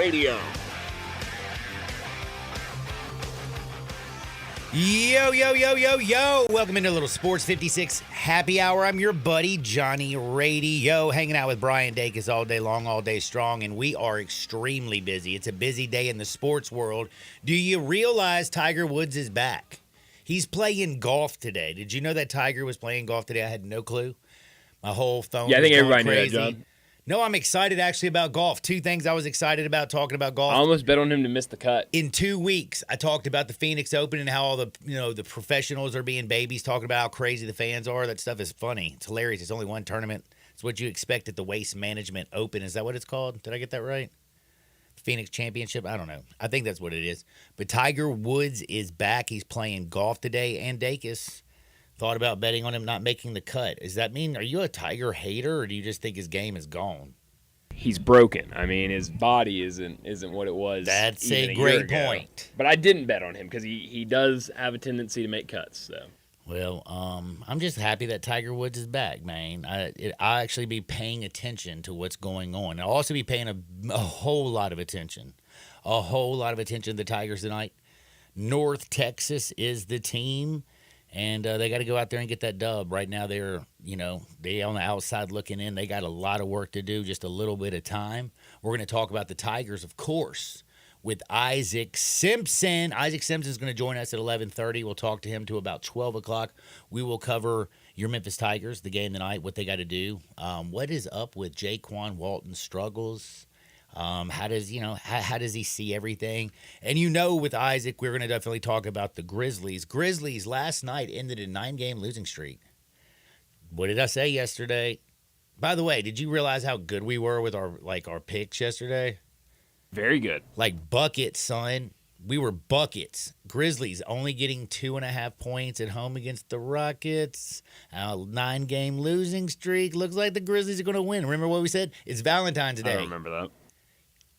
Radio. Yo, yo, yo, yo, yo. Welcome into a little Sports 56 Happy Hour. I'm your buddy, Johnny Radio, hanging out with Brian Dacus all day long, all day strong, and we are extremely busy. It's a busy day in the sports world. Do you realize Tiger Woods is back? He's playing golf today. Did you know that Tiger was playing golf today? I had no clue. My whole phone was I think going everybody crazy. knew that, John. No, I'm excited actually about golf. Two things I was excited about talking about golf. I almost bet on him to miss the cut. In 2 weeks, I talked about the Phoenix Open and how all the the professionals are being babies, talking about how crazy the fans are. That stuff is funny. It's hilarious. It's only one tournament. It's what you expect at the Waste Management Open. Is that what it's called? Did I get that right? Phoenix Championship? I don't know. I think that's what it is. But Tiger Woods is back. He's playing golf today. And Dacus thought about betting on him not making the cut. Does that mean, are you a Tiger hater, or do you just think his game is gone? He's broken. I mean, his body isn't what it was. That's even a year great ago. point. But I didn't bet on him because he does have a tendency to make cuts. So. Well, I'm just happy that Tiger Woods is back, man. I actually be paying attention to what's going on. I'll also be paying a whole lot of attention to the Tigers tonight. North Texas is the team, and they got to go out there and get that dub. Right now, they on the outside looking in. They got a lot of work to do, just a little bit of time. We're going to talk about the Tigers, of course, with Isaac Simpson. Isaac Simpson's going to join us at 11:30. We'll talk to him to about 12 o'clock. We will cover your Memphis Tigers, the game tonight, what they got to do. What is up with Jaquan Walton's struggles? How does he see everything? And with Isaac, we're going to definitely talk about the Grizzlies. Grizzlies last night ended a 9-game losing streak. What did I say yesterday? By the way, did you realize how good we were with our picks yesterday? Very good. Like buckets, son. We were buckets. Grizzlies only getting 2.5 points at home against the Rockets. A 9-game losing streak. Looks like the Grizzlies are going to win. Remember what we said? It's Valentine's Day. I remember that.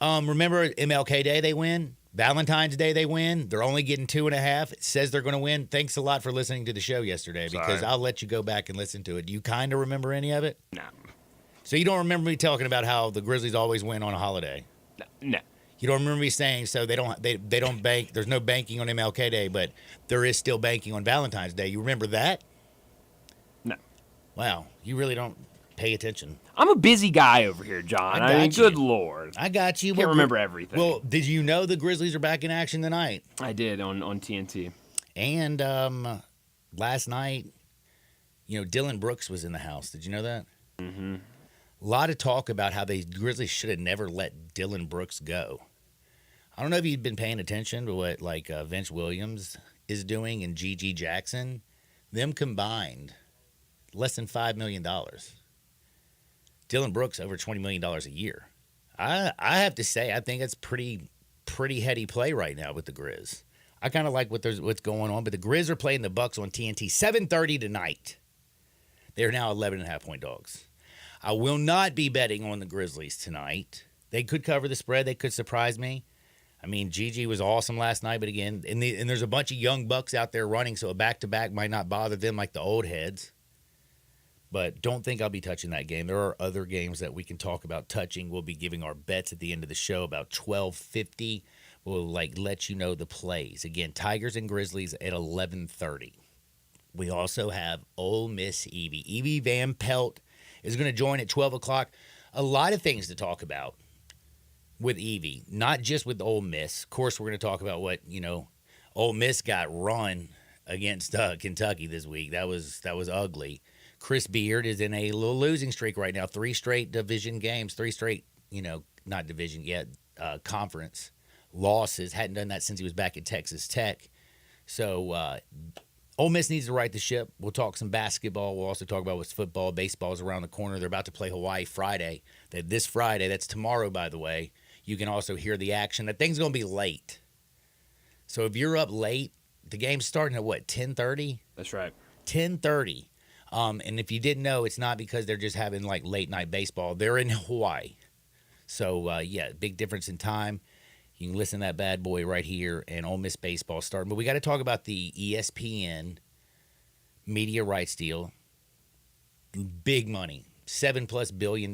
Remember MLK Day they win? Valentine's Day they win. They're only getting 2.5. It says they're going to win. Thanks a lot for listening to the show yesterday because Sorry. I'll let you go back and listen to it. Do you kind of remember any of it? No. So you don't remember me talking about how the Grizzlies always win on a holiday? No. You don't remember me saying so they don't bank. There's no banking on MLK Day, but there is still banking on Valentine's Day. You remember that? No. Wow, you really don't pay attention. I'm a busy guy over here, John. I got you. Good Lord. I got you. Can't remember everything. Well, did you know the Grizzlies are back in action tonight? I did on TNT. And last night, Dylan Brooks was in the house. Did you know that? Mm-hmm. A lot of talk about how the Grizzlies should have never let Dylan Brooks go. I don't know if you've been paying attention to what Vince Williams is doing and G.G. Jackson. Them combined, less than $5 million. Dylan Brooks over $20 million a year. I have to say, I think that's pretty heady play right now with the Grizz. I kind of like what's going on, but the Grizz are playing the Bucks on TNT 7:30 tonight. They're now 11.5-point dogs. I will not be betting on the Grizzlies tonight. They could cover the spread. They could surprise me. I mean, Gigi was awesome last night, but again, and there's a bunch of young bucks out there running, so a back-to-back might not bother them like the old heads. But don't think I'll be touching that game. There are other games that we can talk about touching. We'll be giving our bets at the end of the show about 12:50. We'll let you know the plays. Again, Tigers and Grizzlies at 11:30. We also have Ole Miss Evie. Evie Van Pelt is going to join at 12 o'clock. A lot of things to talk about with Evie, not just with Ole Miss. Of course, we're going to talk about what, Ole Miss got run against Kentucky this week. That was ugly. Chris Beard is in a little losing streak right now. 3 straight division games, 3 straight, not division yet, conference losses. Hadn't done that since he was back at Texas Tech. So Ole Miss needs to right the ship. We'll talk some basketball. We'll also talk about what's football. Baseball's around the corner. They're about to play Hawaii Friday. This Friday, that's tomorrow, by the way. You can also hear the action. That thing's going to be late. So if you're up late, the game's starting at what, 10:30? That's right. 10:30. And if you didn't know, it's not because they're just having late night baseball. They're in Hawaii. So, big difference in time. You can listen to that bad boy right here, and Ole Miss baseball starting. But we got to talk about the ESPN media rights deal. Big money, $7+ billion.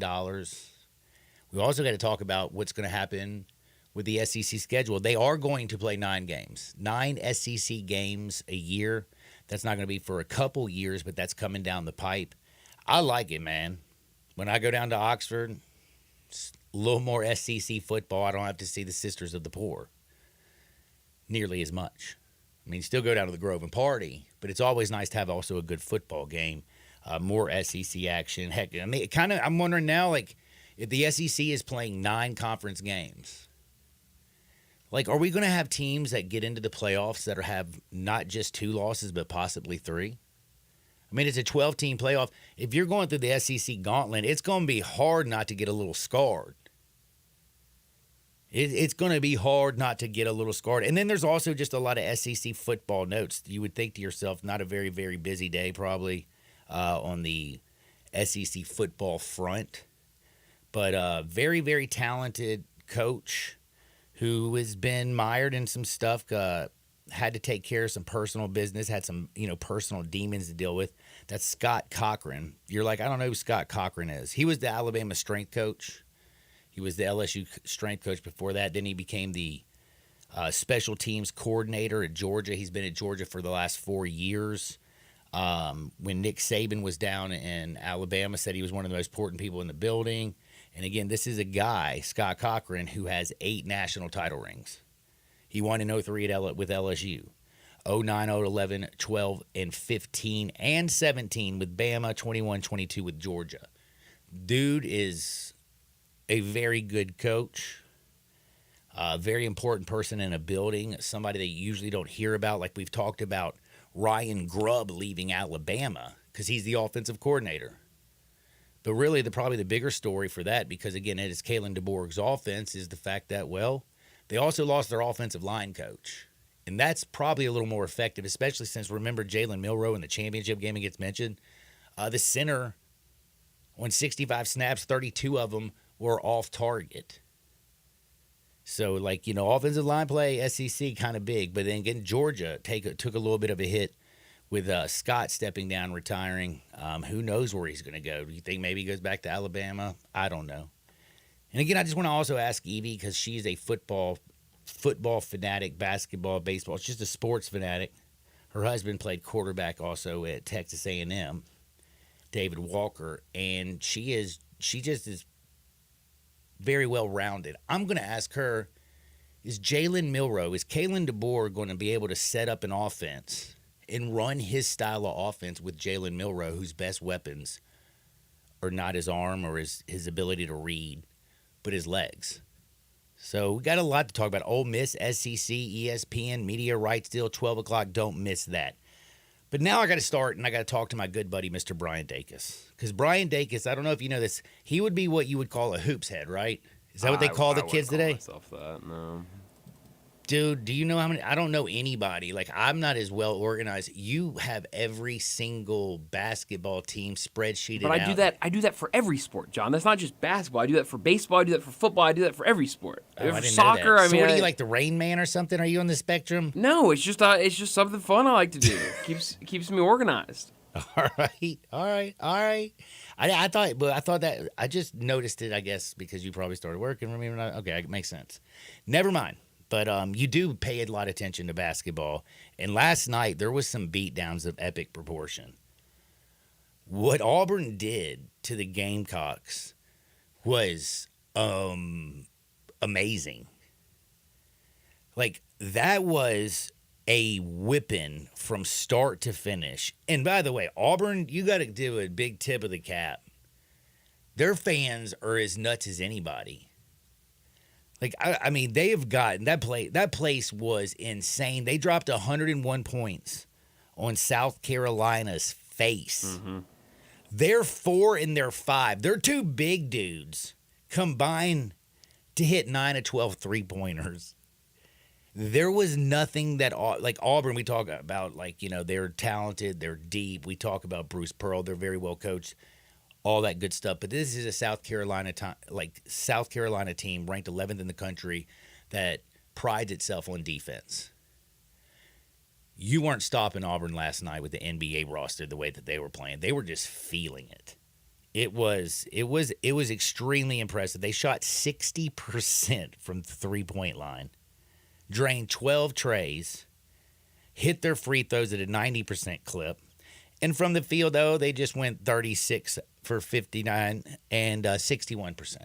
We also got to talk about what's going to happen with the SEC schedule. They are going to play 9 games, 9 SEC games a year. That's not going to be for a couple years, but that's coming down the pipe. I like it, man. When I go down to Oxford, it's a little more SEC football. I don't have to see the Sisters of the Poor nearly as much. I mean, still go down to the Grove and party, but it's always nice to have also a good football game, more SEC action. Heck, I mean, I'm wondering now, like, if the SEC is playing 9 conference games, like, are we going to have teams that get into the playoffs that have not just 2 losses, but possibly 3? I mean, it's a 12-team playoff. If you're going through the SEC gauntlet, it's going to be hard not to get a little scarred. It's going to be hard not to get a little scarred. And then there's also just a lot of SEC football notes. You would think to yourself, not a very, very busy day probably on the SEC football front. But very, very talented coach who has been mired in some stuff, had to take care of some personal business, had some, personal demons to deal with. That's Scott Cochran. You're like, I don't know who Scott Cochran is. He was the Alabama strength coach. He was the LSU strength coach before that. Then he became the special teams coordinator at Georgia. He's been at Georgia for the last 4 years. When Nick Saban was down in Alabama, said he was one of the most important people in the building. And again, this is a guy, Scott Cochran, who has 8 national title rings. He won in 03 with LSU, 09, 11, 12, and 15, and 17 with Bama, 21, 22 with Georgia. Dude is a very good coach, a very important person in a building, somebody that you usually don't hear about. Like we've talked about Ryan Grubb leaving Alabama because he's the offensive coordinator. But really, probably the bigger story for that, because again, it is Kalen DeBoer's offense, is the fact that, well, they also lost their offensive line coach. And that's probably a little more effective, especially since, remember, Jalen Milroe in the championship game gets mentioned. The center, on 65 snaps, 32 of them were off target. So, offensive line play, SEC, kind of big. But then again, Georgia took a little bit of a hit with Scott stepping down, retiring. Who knows where he's going to go? Do you think maybe he goes back to Alabama? I don't know. And again, I just want to also ask Evie, because she's a football fanatic, basketball, baseball. She's just a sports fanatic. Her husband played quarterback also at Texas A&M, David Walker, and she just is very well rounded. I'm going to ask her, is Kalen DeBoer going to be able to set up an offense and run his style of offense with Jalen Milroe, whose best weapons are not his arm or his ability to read, but his legs? So we got a lot to talk about. Ole Miss, SEC, ESPN, media rights deal, 12 o'clock. Don't miss that. But now I got to start, and I got to talk to my good buddy, Mr. Brian Dacus. Because Brian Dacus, I don't know if you know this, he would be what you would call a hoops head, right? Is that what they call the kids today? I wouldn't call myself that, no. Dude, do you know how many? I don't know anybody. Like, I'm not as well organized. You have every single basketball team spreadsheeted out. But I do that for every sport, John. That's not just basketball. I do that for baseball. I do that for football. I do that for every sport. Oh, I didn't soccer. know that. I So mean, what are you, like the Rain Man or something? Are you on the spectrum? No, it's just something fun I like to do. keeps me organized. All right. I thought that I just noticed it, I guess, because you probably started working. Remember? Okay, it makes sense. Never mind. But you do pay a lot of attention to basketball. And last night, there was some beatdowns of epic proportion. What Auburn did to the Gamecocks was amazing. Like, that was a whipping from start to finish. And by the way, Auburn, you got to do a big tip of the cap. Their fans are as nuts as anybody. Like, I mean, they have gotten that place was insane. They dropped 101 points on South Carolina's face. Mm-hmm. They're 4 and they're 5. They're 2 big dudes combined to hit 9 of 12 3-pointers. There was nothing that, like Auburn, we talk about, like, they're talented, they're deep. We talk about Bruce Pearl, they're very well coached. All that good stuff, but this is a South Carolina team ranked 11th in the country that prides itself on defense. You weren't stopping Auburn last night with the NBA roster the way that they were playing. They were just feeling it. It was extremely impressive. They shot 60% from the 3-point line, drained 12 trays, hit their free throws at a 90% clip. And from the field, though, they just went 36 for 59 and 61%.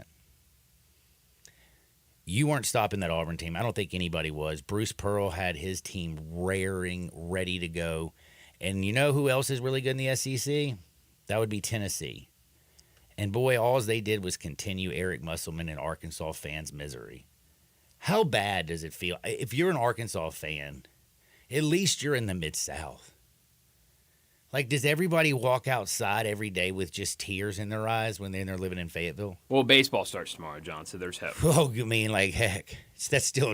You weren't stopping that Auburn team. I don't think anybody was. Bruce Pearl had his team raring, ready to go. And you know who else is really good in the SEC? That would be Tennessee. And boy, all they did was continue Eric Musselman and Arkansas fans' misery. How bad does it feel? If you're an Arkansas fan, at least you're in the Mid-South. Like, does everybody walk outside every day with just tears in their eyes when they're living in Fayetteville? Well, baseball starts tomorrow, John, so there's hope. Oh, you mean like heck? That's still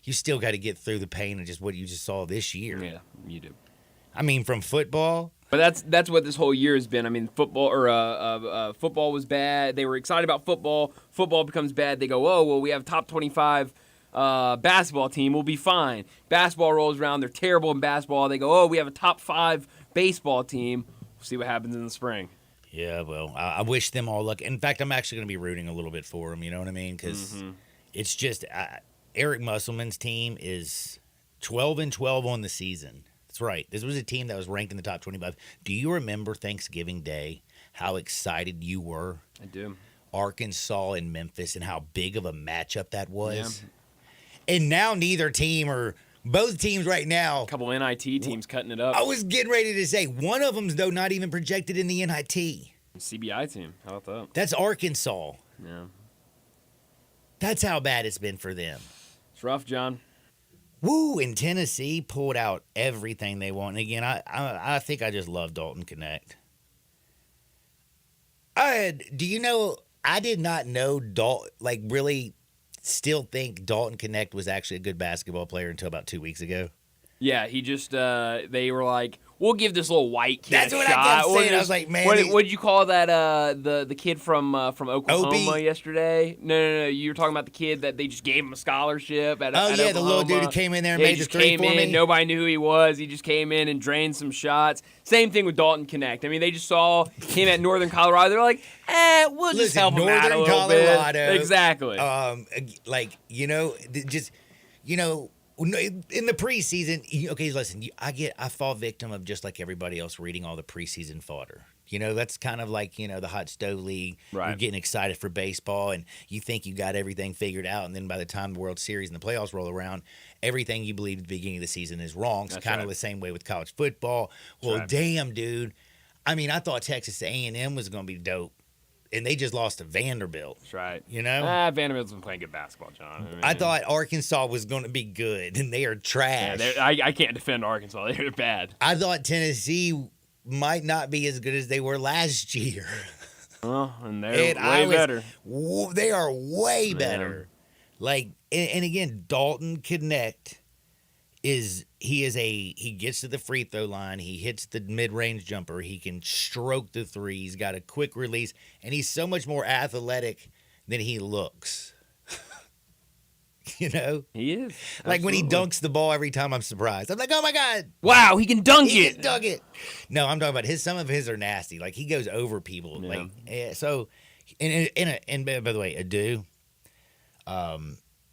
you still got to get through the pain of just what you just saw this year. Yeah, you do. I mean, from football. But that's what this whole year has been. I mean, football was bad. They were excited about football. Football becomes bad. They go, oh well, we have top 25 basketball team. We'll be fine. Basketball rolls around. They're terrible in basketball. They go, oh, we have a top 5 baseball team. We'll see what happens in the spring. Yeah, well, I wish them all luck. In fact, I'm actually going to be rooting a little bit for them. You know what I mean? Because it's just Eric Musselman's team is 12-12 on the season. That's right. This was a team that was ranked in the top 25. Do you remember Thanksgiving Day? How excited you were? I do. Arkansas and Memphis, and how big of a matchup that was. Yeah. And now neither team or both teams right now. A couple NIT teams cutting it up. I was getting ready to say one of them's though not even projected in the NIT. CBI team. How about that? That's Arkansas. Yeah. That's how bad it's been for them. It's rough, John. Woo! And Tennessee pulled out everything they want. And again, I think I just love Dalton Connect. Do you know? I did not know really still think Dalton Connect was actually a good basketball player until about 2 weeks ago. Yeah, he just they were like, we'll give this little white kid That's a what shot. I kept saying. I was like, man, what did you call that? The kid from Oklahoma yesterday? No. You were talking about the kid that they just gave him a scholarship at the little dude who came in there and made the three for me. Nobody knew who he was. He just came in and drained some shots. Same thing with Dalton Connect. I mean, they just saw him at Northern Colorado. They're like, we'll just help him out a little Colorado, bit. Exactly. In the preseason, okay, listen, I fall victim of just like everybody else reading all the preseason fodder. You know, that's kind of like, the hot stove league. Right. You're getting excited for baseball and you think you got everything figured out. And then by the time the World Series and the playoffs roll around, everything you believed at the beginning of the season is wrong. It's kind of the same way with college football. Well, damn, dude. I mean, I thought Texas A&M was going to be dope. And they just lost to Vanderbilt. That's right. You know? Vanderbilt's been playing good basketball, John. I thought Arkansas was going to be good, and they are trash. Yeah, I can't defend Arkansas. They're bad. I thought Tennessee might not be as good as they were last year. Well, and they're way better. They are way better. Like, and again, Dalton Connect he gets to the free throw line, he hits the mid-range jumper, he can stroke the three, he's got a quick release, and he's so much more athletic than he looks. You know? He is. Like when he dunks the ball every time, I'm surprised. I'm like, oh my God. Wow, he can dunk He can dunk it. No, I'm talking about some of his are nasty. Like he goes over people. Yeah. So, and by the way, Adu,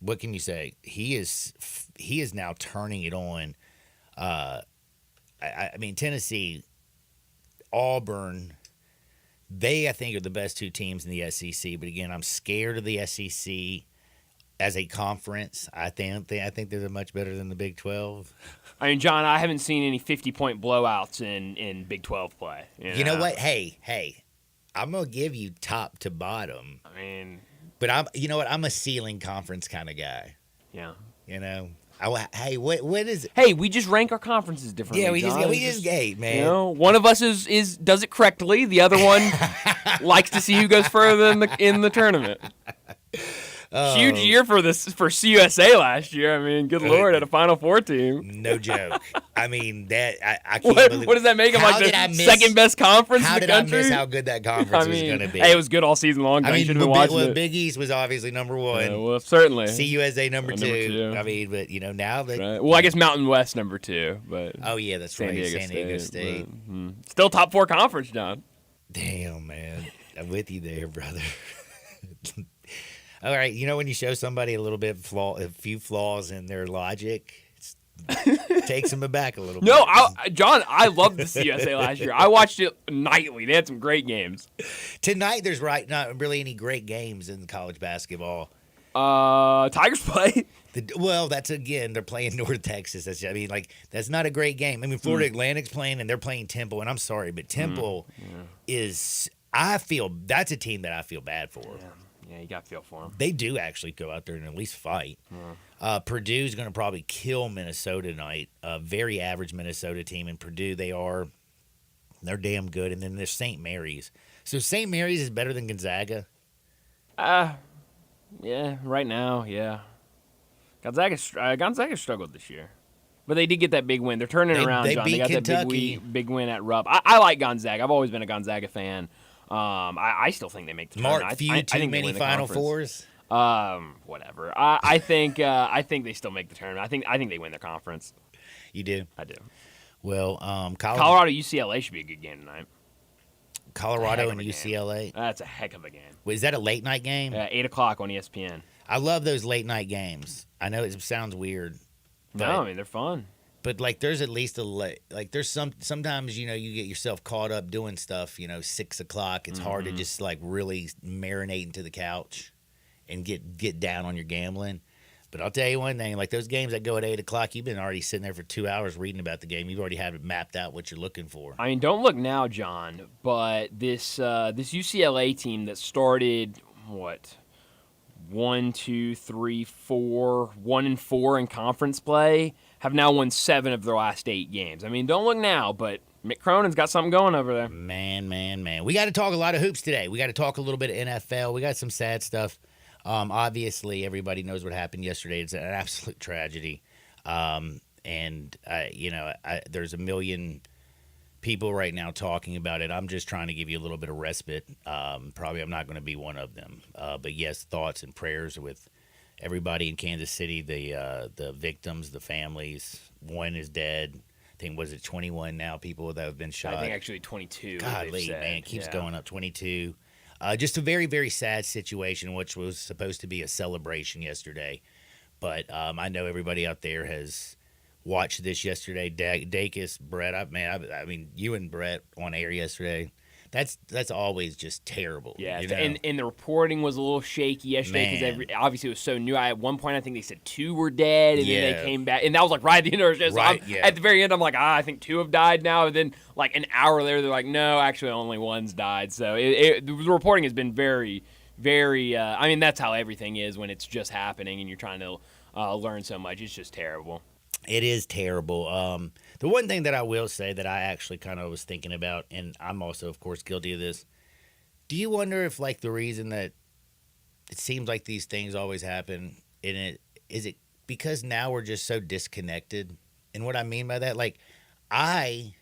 what can you say? He is now turning it on. I mean, Tennessee, Auburn, I think are the best two teams in the SEC. But again, I'm scared of the SEC as a conference. I think they're much better than the Big 12. I mean, John, I haven't seen any 50-point blowouts in Big 12 play. You know what? Hey, I'm gonna give you top to bottom. I mean. But you know what? I'm a ceiling conference kind of guy. Yeah. You know. Hey, what is it? Hey, we just rank our conferences differently. Yeah, we just man. You know, one of us is does it correctly. The other one likes to see who goes further in the tournament. Huge year for CUSA last year. I mean, good Lord, at a Final Four team. No joke. I mean, that I can't believe. What does that make them like the second best conference in the country? How did I miss how good that conference was going to be? Hey, it was good all season long. I mean, should have been watching it. Big East was obviously number one. Well, certainly. CUSA number two. I mean, but now that. Right. Well, I guess Mountain West number 2, but. Oh yeah, that's right. San Diego State. Still top 4 conference, John. Damn, man. I'm with you there, brother. All right, you know when you show somebody a few flaws in their logic, it takes them aback a little bit. No, John, I loved the CSA last year. I watched it nightly. They had some great games. Tonight, there's not really any great games in college basketball. Tigers play. That's again, they're playing North Texas. That's not a great game. I mean, Florida Atlantic's playing, and they're playing Temple, and I'm sorry, but Temple is. That's a team that I feel bad for. Yeah, you got to feel for them. They do actually go out there and at least fight. Purdue's going to probably kill Minnesota tonight. A very average Minnesota team. And Purdue, they're damn good. And then there's St. Mary's. So St. Mary's is better than Gonzaga? Yeah, right now, yeah. Gonzaga struggled this year. But they did get that big win. They're turning it around, John. They got Kentucky. that big win at Rupp. I like Gonzaga. I've always been a Gonzaga fan. I still think they make the tournament. Too many Final Fours. Whatever. I think they still make the tournament. I think they win the conference. You do? I do. Well, Colorado UCLA should be a good game tonight. Colorado and UCLA. That's a heck of a game. Is that a late night game? 8:00 on ESPN. I love those late night games. I know it sounds weird. No, I mean they're fun. But there's at least there's sometimes you get yourself caught up doing stuff. 6 o'clock. It's hard to just really marinate into the couch and get down on your gambling. But I'll tell you one thing: those games that go at 8 o'clock, you've been already sitting there for 2 hours reading about the game. You've already had it mapped out what you're looking for. I mean, don't look now, John. But this UCLA team that started 1, 2, 3, 4, 1-4 in conference play have now won 7 of their last 8 games. I mean, don't look now, but Mick Cronin's got something going over there. Man. We got to talk a lot of hoops today. We got to talk a little bit of NFL. We got some sad stuff. Obviously, everybody knows what happened yesterday. It's an absolute tragedy. There's a million people right now talking about it. I'm just trying to give you a little bit of respite. Probably I'm not going to be one of them. But yes, thoughts and prayers with everybody in Kansas City, the victims, the families. One is dead. I think, was it 21 now, people that have been shot? I think actually 22. Golly, man, it keeps going up, 22. Just a very, very sad situation, which was supposed to be a celebration yesterday. But I know everybody out there has watched this yesterday. Dacus, Brett, I mean, you and Brett on air yesterday. That's always just terrible. Yeah, and the reporting was a little shaky yesterday because obviously it was so new. At one point, I think they said 2 were dead, and then they came back, and that was right at the end of the show. So at the very end, I'm like, I think 2 have died now. And then an hour later, they're like, no, actually, only 1's died. So the reporting has been very, very. I mean, that's how everything is when it's just happening and you're trying to learn so much. It's just terrible. It is terrible. The one thing that I will say that I actually kind of was thinking about, and I'm also, of course, guilty of this. Do you wonder if, the reason that it seems like these things always happen, is it because now we're just so disconnected? And what I mean by that, I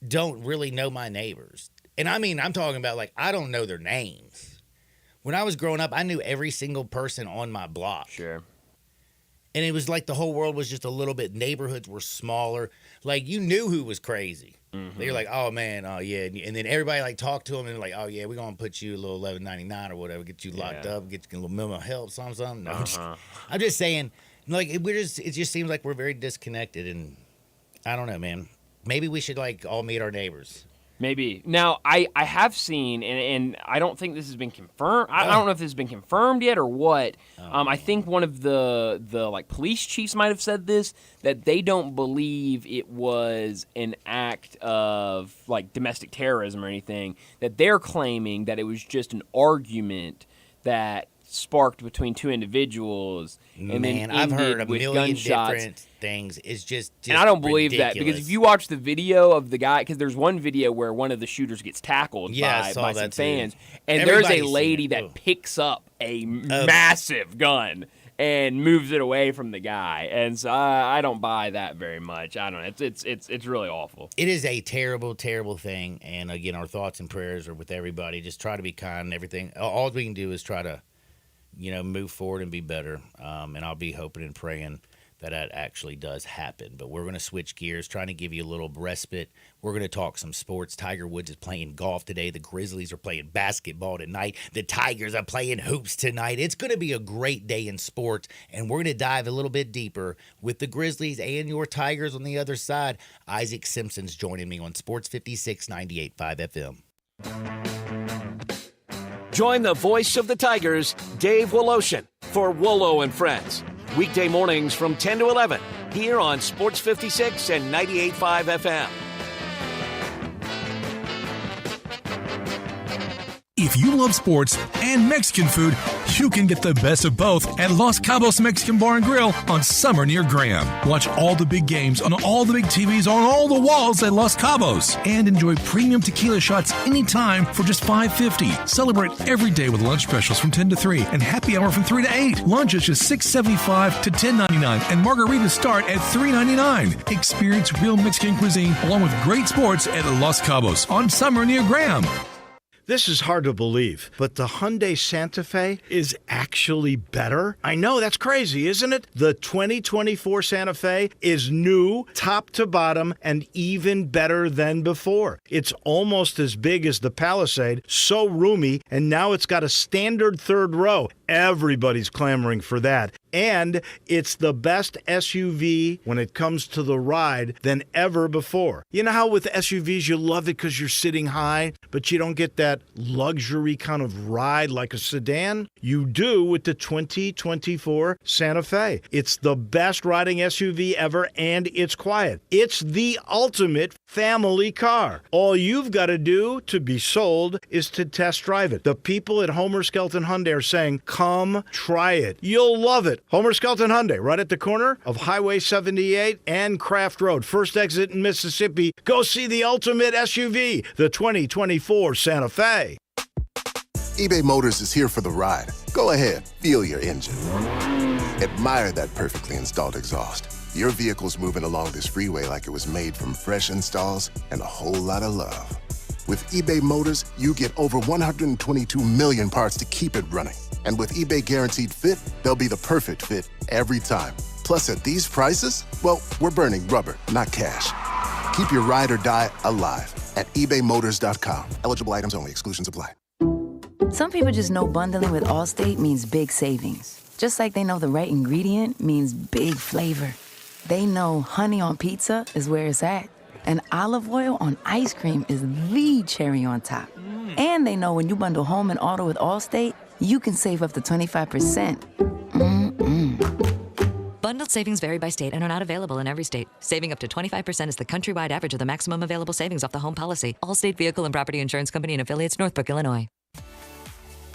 don't really know my neighbors. And I mean, I'm talking about, I don't know their names. When I was growing up, I knew every single person on my block. Sure. And it was the whole world was just a little bit, neighborhoods were smaller. You knew who was crazy. Mm-hmm. They were like, oh, man, oh, yeah. And then everybody, talked to them and oh, yeah, we're going to put you a little $11.99 or whatever, get you locked up, get you a little mental help, something. No, I'm just saying, it just seems like we're very disconnected. And I don't know, man. Maybe we should, all meet our neighbors. Maybe. Now, I have seen, and I don't think this has been confirmed. I don't know if this has been confirmed yet or what. I think one of the police chiefs might have said this, that they don't believe it was an act of domestic terrorism or anything. That they're claiming that it was just an argument that sparked between 2 individuals, and then I've heard a with million gunshots. different things. It's just and I don't believe ridiculous. that, because if you watch the video of the guy, because there's one video where one of the shooters gets tackled by some fans, and Everybody's there's a lady that picks up a massive gun and moves it away from the guy, and so I don't buy that very much. I don't know. It's really awful. It is a terrible, terrible thing, and again, our thoughts and prayers are with everybody. Just try to be kind and everything. All we can do is try to move forward and be better. And I'll be hoping and praying that actually does happen. But we're going to switch gears, trying to give you a little respite. We're going to talk some sports. Tiger Woods is playing golf today. The Grizzlies are playing basketball tonight. The Tigers are playing hoops tonight. It's going to be a great day in sports, and we're going to dive a little bit deeper with the Grizzlies and your Tigers on the other side. Isaac Simpson's joining me on Sports 56 98.5 FM. Join the voice of the Tigers, Dave Woloshin, for Wolo and Friends. Weekday mornings from 10 to 11 here on Sports 56 and 98.5 FM. If you love sports and Mexican food, you can get the best of both at Los Cabos Mexican Bar and Grill on Summer near Graham. Watch all the big games on all the big TVs on all the walls at Los Cabos. And enjoy premium tequila shots anytime for just $5.50. Celebrate every day with lunch specials from 10 to 3 and happy hour from 3 to 8. Lunch is just $6.75 to $10.99 and margaritas start at $3.99. Experience real Mexican cuisine along with great sports at Los Cabos on Summer near Graham. This is hard to believe, but the Hyundai Santa Fe is actually better? I know, that's crazy, isn't it? The 2024 Santa Fe is new, top to bottom, and even better than before. It's almost as big as the Palisade, so roomy, and now it's got a standard third row. Everybody's clamoring for that. And it's the best SUV when it comes to the ride than ever before. You know how with SUVs you love it because you're sitting high, but you don't get that luxury kind of ride like a sedan? You do with the 2024 Santa Fe. It's the best riding SUV ever, and it's quiet. It's the ultimate family car. All you've got to do to be sold is to test drive it. The people at Homer Skelton Hyundai are saying, come try it. You'll love it. Homer Skelton Hyundai, right at the corner of Highway 78 and Craft Road. First exit in Mississippi. Go see the ultimate SUV, the 2024 Santa Fe. eBay Motors is here for the ride. Go ahead, feel your engine. Admire that perfectly installed exhaust. Your vehicle's moving along this freeway like it was made from fresh installs and a whole lot of love. With eBay Motors, you get over 122 million parts to keep it running. And with eBay Guaranteed Fit, they'll be the perfect fit every time. Plus, at these prices, well, we're burning rubber, not cash. Keep your ride or die alive at ebaymotors.com. Eligible items only. Exclusions apply. Some people just know bundling with Allstate means big savings. Just like they know the right ingredient means big flavor. They know honey on pizza is where it's at. And olive oil on ice cream is the cherry on top. And they know when you bundle home and auto with Allstate, you can save up to 25%. Bundled savings vary by state and are not available in every state. Saving up to 25% is the countrywide average of the maximum available savings off the home policy. Allstate Vehicle and Property Insurance Company and affiliates, Northbrook, Illinois.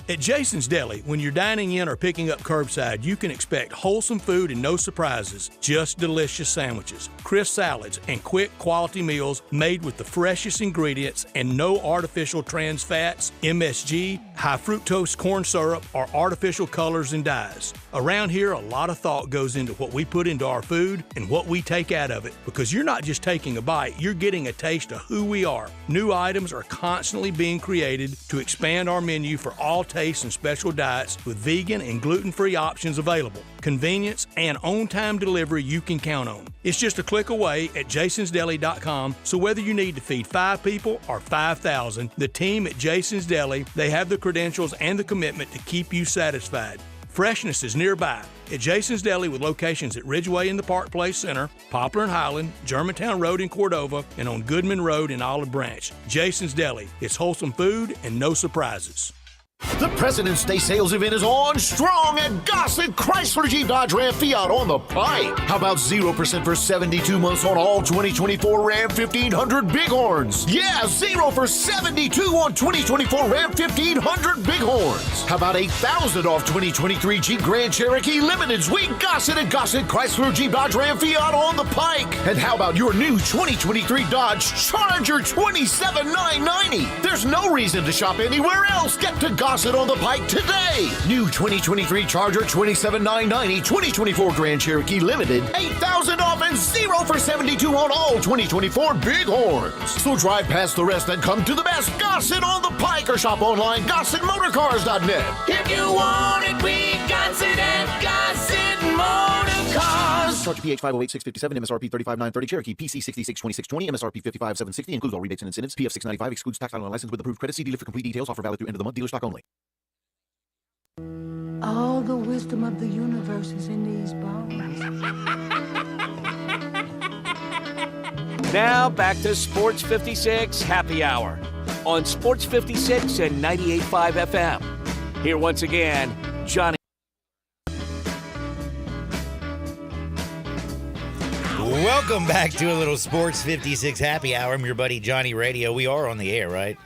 At Jason's Deli, when you're dining in or picking up curbside, you can expect wholesome food and no surprises, just delicious sandwiches, crisp salads, and quick quality meals made with the freshest ingredients and no artificial trans fats, MSG, high fructose corn syrup, or artificial colors and dyes. Around here, a lot of thought goes into what we put into our food and what we take out of it, because you're not just taking a bite, you're getting a taste of who we are. New items are constantly being created to expand our menu for all tastes and special diets with vegan and gluten-free options available. Convenience and on-time delivery you can count on. It's just a click away at jasonsdeli.com, so whether you need to feed 5 people or 5,000, the team at Jason's Deli, they have the credentials and the commitment to keep you satisfied. Freshness is nearby at Jason's Deli with locations at Ridgeway in the Park Place Center, Poplar and Highland, Germantown Road in Cordova, and on Goodman Road in Olive Branch. Jason's Deli. It's wholesome food and no surprises. The President's Day sales event is on strong at Gossett Chrysler Jeep Dodge Ram Fiat on the Pike. How about 0% for 72 months on all 2024 Ram 1500 Bighorns? Yeah, 0 for 72 on 2024 Ram 1500 Bighorns. How about $8,000 off 2023 Jeep Grand Cherokee Limiteds? We Gossett at Gossett Chrysler Jeep Dodge Ram Fiat on the Pike. And how about your new 2023 Dodge Charger $27,990? There's no reason to shop anywhere else. Get to Gossett on the Pike today. New 2023 Charger $27,990, 2024 Grand Cherokee Limited $8,000 off and 0 for 72 on all 2024 Bighorns. So drive past the rest and come to the best Gossett on the Pike or shop online GossettMotorCars.net. If you want it, we Gossett at Gossett Motor Cars. PH 508-657, MSRP 35930, Cherokee PC 662620, MSRP 55760, includes all rebates and incentives. PF 695 excludes tax on license with approved credit. See dealer for complete details. Offer valid through end of the month. Dealer stock only. All the wisdom of the universe is in these bones. Now back to Sports 56 Happy Hour on Sports 56 and 98.5 FM. Here once again, Johnny. Welcome back to a little Sports 56 Happy Hour. I'm your buddy Johnny Radio. We are on the air, right?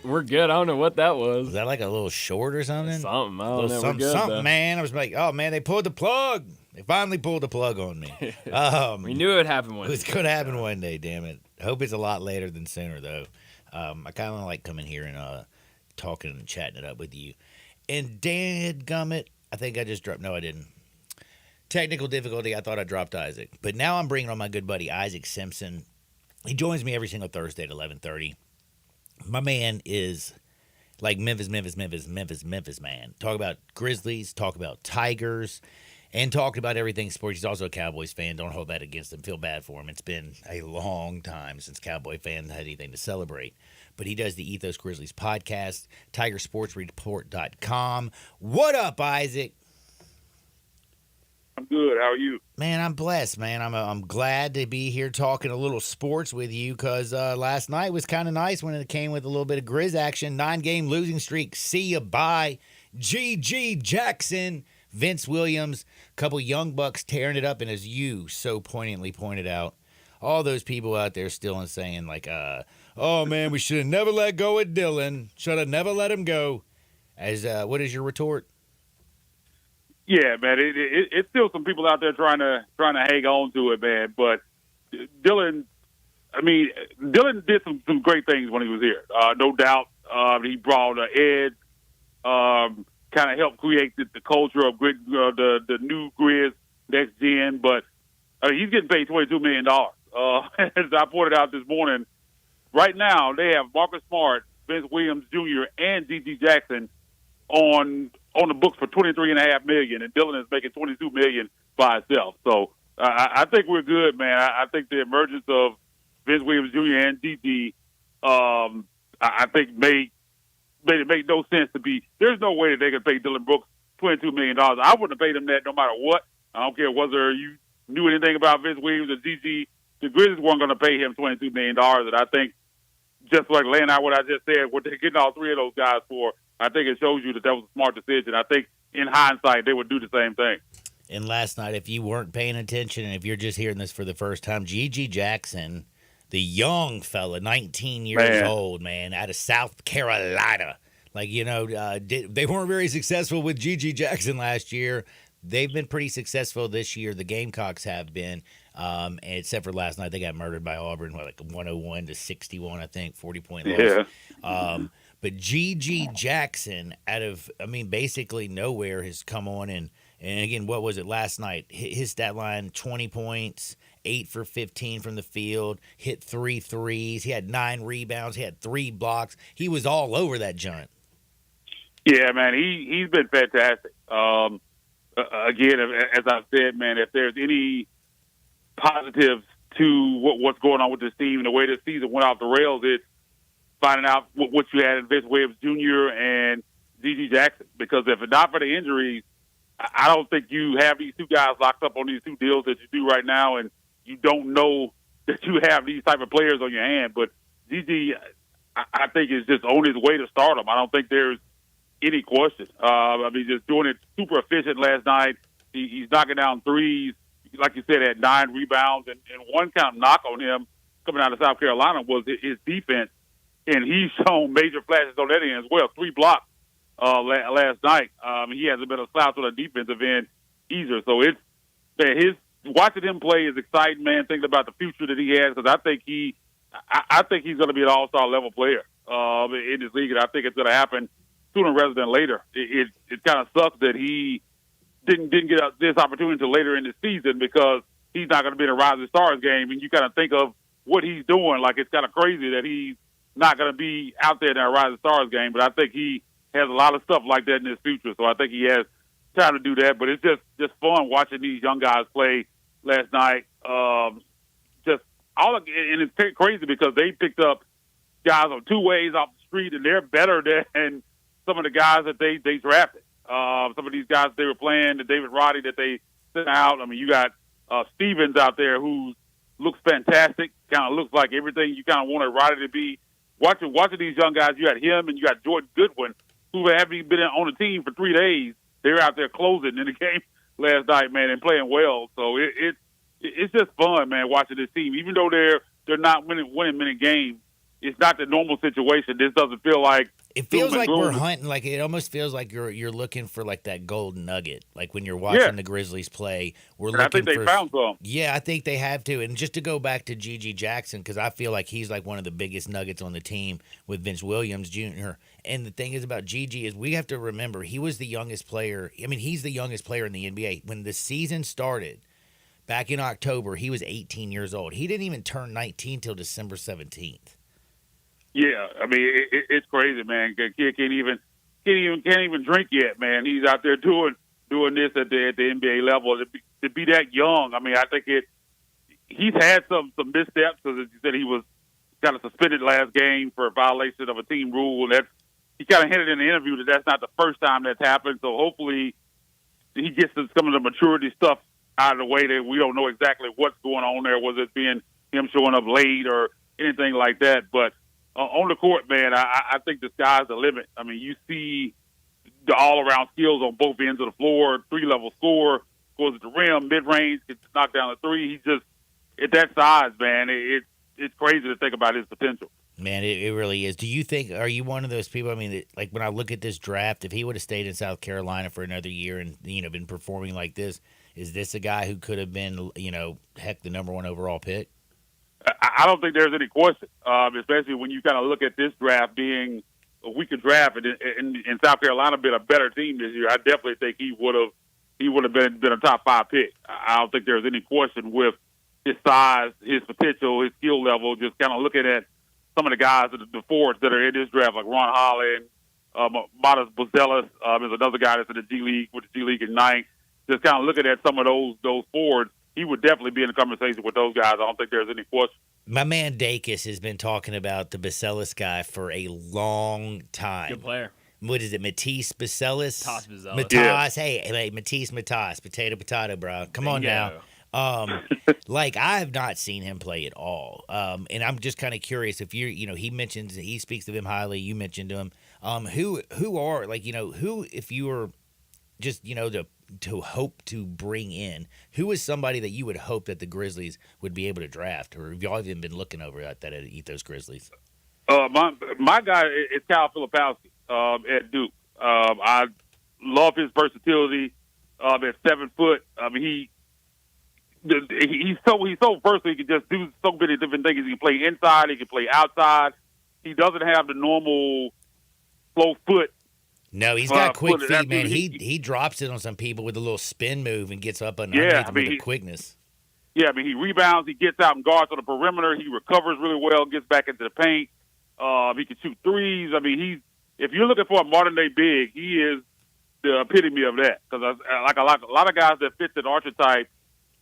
We're good. I don't know what that was. Was that like a little short or something? Something. I don't know. Something, we're good, something, though. man. I was like, oh, man, they pulled the plug. They finally pulled the plug on me. We knew it would happen one day. It's going to happen one day, damn it. I hope it's a lot later than sooner, though. I kind of like coming here and talking and chatting it up with you. And dadgummit, I think I just dropped. No, I didn't. Technical difficulty. I thought I dropped Isaac. But now I'm bringing on my good buddy, Isaac Simpson. He joins me every single Thursday at 11:30. My man is like Memphis, man. Talk about Grizzlies, talk about Tigers, and talk about everything sports. He's also a Cowboys fan. Don't hold that against him. Feel bad for him. It's been a long time since Cowboy fans had anything to celebrate. But he does the Ethos Grizzlies podcast, TigerSportsReport.com. What up, Isaac? I'm good. How are you? Man, I'm blessed, man. I'm glad to be here talking a little sports with you because last night was kind of nice when it came with a little bit of Grizz action. 9-game losing streak. See ya, bye. GG Jackson, Vince Williams, a couple young bucks tearing it up. And as you so poignantly pointed out, all those people out there still saying like, oh, man, we should have never let go of Dylan. Should have never let him go. As what is your retort? Yeah, man. It's still some people out there trying to hang on to it, man. But Dylan did some great things when he was here. No doubt. He brought an edge, kind of helped create the culture of the new Grizz next gen. But he's getting paid $22 million. As I pointed out this morning, right now they have Marcus Smart, Vince Williams Jr., and GG Jackson on the books for $23.5 million, and Dylan is making $22 million by itself. So I think we're good, man. I think the emergence of Vince Williams Jr. and DG, I think made it make no sense to be. There's no way that they could pay Dylan Brooks $22 million. I wouldn't have paid him that no matter what. I don't care whether you knew anything about Vince Williams or DG. The Grizzlies weren't going to pay him $22 million, and I think just like laying out what I just said, what they're getting all three of those guys for, I think it shows you that was a smart decision. I think in hindsight, they would do the same thing. And last night, if you weren't paying attention, and if you're just hearing this for the first time, GG Jackson, the young fella, 19 years old, man, out of South Carolina. Like, they weren't very successful with GG Jackson last year. They've been pretty successful this year. The Gamecocks have been, except for last night. They got murdered by Auburn, like 101-61, I think, 40-point loss. Yeah. But GG Jackson, basically nowhere, has come on and again, what was it last night? His stat line: 20 points, 8 for 15 from the field, hit 3 threes. He had 9 rebounds. He had 3 blocks. He was all over that joint. Yeah, man, he's been fantastic. Again, as I've said, man, if there's any positives to what's going on with this team and the way this season went off the rails, it's finding out what you had in Vince Williams Jr. and GG Jackson. Because if not for the injuries, I don't think you have these two guys locked up on these 2 deals that you do right now, and you don't know that you have these type of players on your hand. But GG, I think, is just on his way to stardom. I don't think there's any question. Just doing it super efficient last night. He's knocking down threes. Like you said, had 9 rebounds. And one kind of knock on him coming out of South Carolina was his defense. And he's shown major flashes on that end as well. 3 blocks last night. He hasn't been a slouch on the defensive end either. So watching him play is exciting, man. Thinking about the future that he has, because I think he's going to be an all-star level player in this league, and I think it's going to happen sooner rather than later. It kind of sucks that he didn't get this opportunity until later in the season, because he's not going to be in a Rising Stars game, and you kind of think of what he's doing. Like, it's kind of crazy that he's not going to be out there in a Rising Stars game, but I think he has a lot of stuff like that in his future. So I think he has time to do that. But it's just fun watching these young guys play last night. And it's crazy because they picked up guys on two ways off the street, and they're better than some of the guys that they drafted. Some of these guys they were playing, the David Roddy that they sent out. I mean, you got Stevens out there who looks fantastic, kind of looks like everything you kind of wanted Roddy to be. Watching these young guys, you got him and you got Jordan Goodwin, who haven't even been on the team for 3 days. They're out there closing in the game last night, man, and playing well. So it's just fun, man, watching this team. Even though they're not winning many games, it's not the normal situation. This doesn't feel like it feels like we're hunting. Like it almost feels like you're looking for like that golden nugget. Like when you're watching the Grizzlies play, we're looking. I think they found some. Yeah, I think they have to. And just to go back to Gigi Jackson, because I feel like he's like one of the biggest nuggets on the team with Vince Williams Jr. And the thing is about Gigi is we have to remember he was the youngest player. I mean, he's the youngest player in the NBA when the season started. Back in October, he was 18 years old. He didn't even turn 19 till December 17th. Yeah, I mean it's crazy, man. Kid can't even drink yet, man. He's out there doing this at the NBA level to be that young. I mean, I think he's had some missteps. As you said, he was kind of suspended last game for a violation of a team rule. He kind of hinted in the interview that that's not the first time that's happened. So hopefully he gets some of the maturity stuff out of the way that we don't know exactly what's going on there. Was it being him showing up late or anything like that? But on the court, man, I think the sky's the limit. I mean, you see the all-around skills on both ends of the floor, three-level score, goes at the rim, mid-range, gets knocked down the three. He's just, at that size, man, it's crazy to think about his potential. Man, it really is. Do you think, are you one of those people, I mean, like when I look at this draft, if he would have stayed in South Carolina for another year and, been performing like this, is this a guy who could have been, heck, the number one overall pick? I don't think there's any question, especially when you kind of look at this draft being a weaker draft and South Carolina being a better team this year. I definitely think he would have been a top 5 pick. I don't think there's any question with his size, his potential, his skill level. Just kind of looking at some of the guys, the forwards that are in this draft, like Ron Holland, Modest Buzelis is another guy that's in the G League with the G League Ignite. Just kind of looking at some of those forwards. He would definitely be in the conversation with those guys. I don't think there's any question. My man Dacus has been talking about the Buzelis guy for a long time. Good player. What is it, Matisse Buzelis? Matisse Buzelis. Matisse, hey, Matisse, potato, bro. Come on now. Like, I have not seen him play at all. And I'm just kind of curious if he speaks of him highly. You mentioned him. Who are, like, who, if you were just, to hope to bring in, who is somebody that you would hope that the Grizzlies would be able to draft, or have y'all even been looking over at that at Ethos Grizzlies? My guy is Kyle Filipowski at Duke. I love his versatility at 7 foot. I mean, he's so versatile. He can just do so many different things. He can play inside. He can play outside. He doesn't have the normal slow foot. No, he's got quick feet, man. He drops it on some people with a little spin move and gets up underneath them with the quickness. Yeah, I mean, he rebounds. He gets out and guards on the perimeter. He recovers really well, gets back into the paint. He can shoot threes. I mean, if you're looking for a modern-day big, he is the epitome of that. Because like a lot of guys that fit that archetype,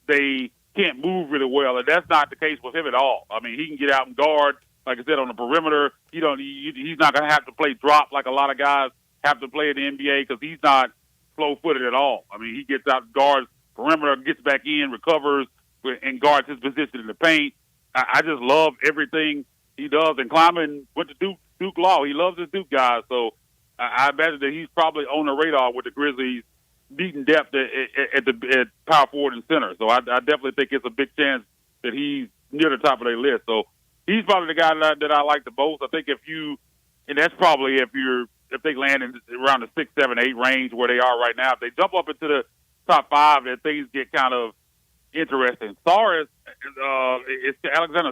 they can't move really well, and that's not the case with him at all. I mean, he can get out and guard, like I said, on the perimeter. He's not going to have to play drop like a lot of guys have to play in the NBA because he's not slow-footed at all. I mean, he gets out, guards perimeter, gets back in, recovers, and guards his position in the paint. I just love everything he does. And Kleiman went to Duke Law. He loves his Duke guys. So I imagine that he's probably on the radar with the Grizzlies needing depth at power forward and center. So I definitely think it's a big chance that he's near the top of their list. So he's probably the guy that I like the most. I think and that's probably if they land in around the 6, 7, 8 range where they are right now. If they jump up into the top 5, then things get kind of interesting. Alexander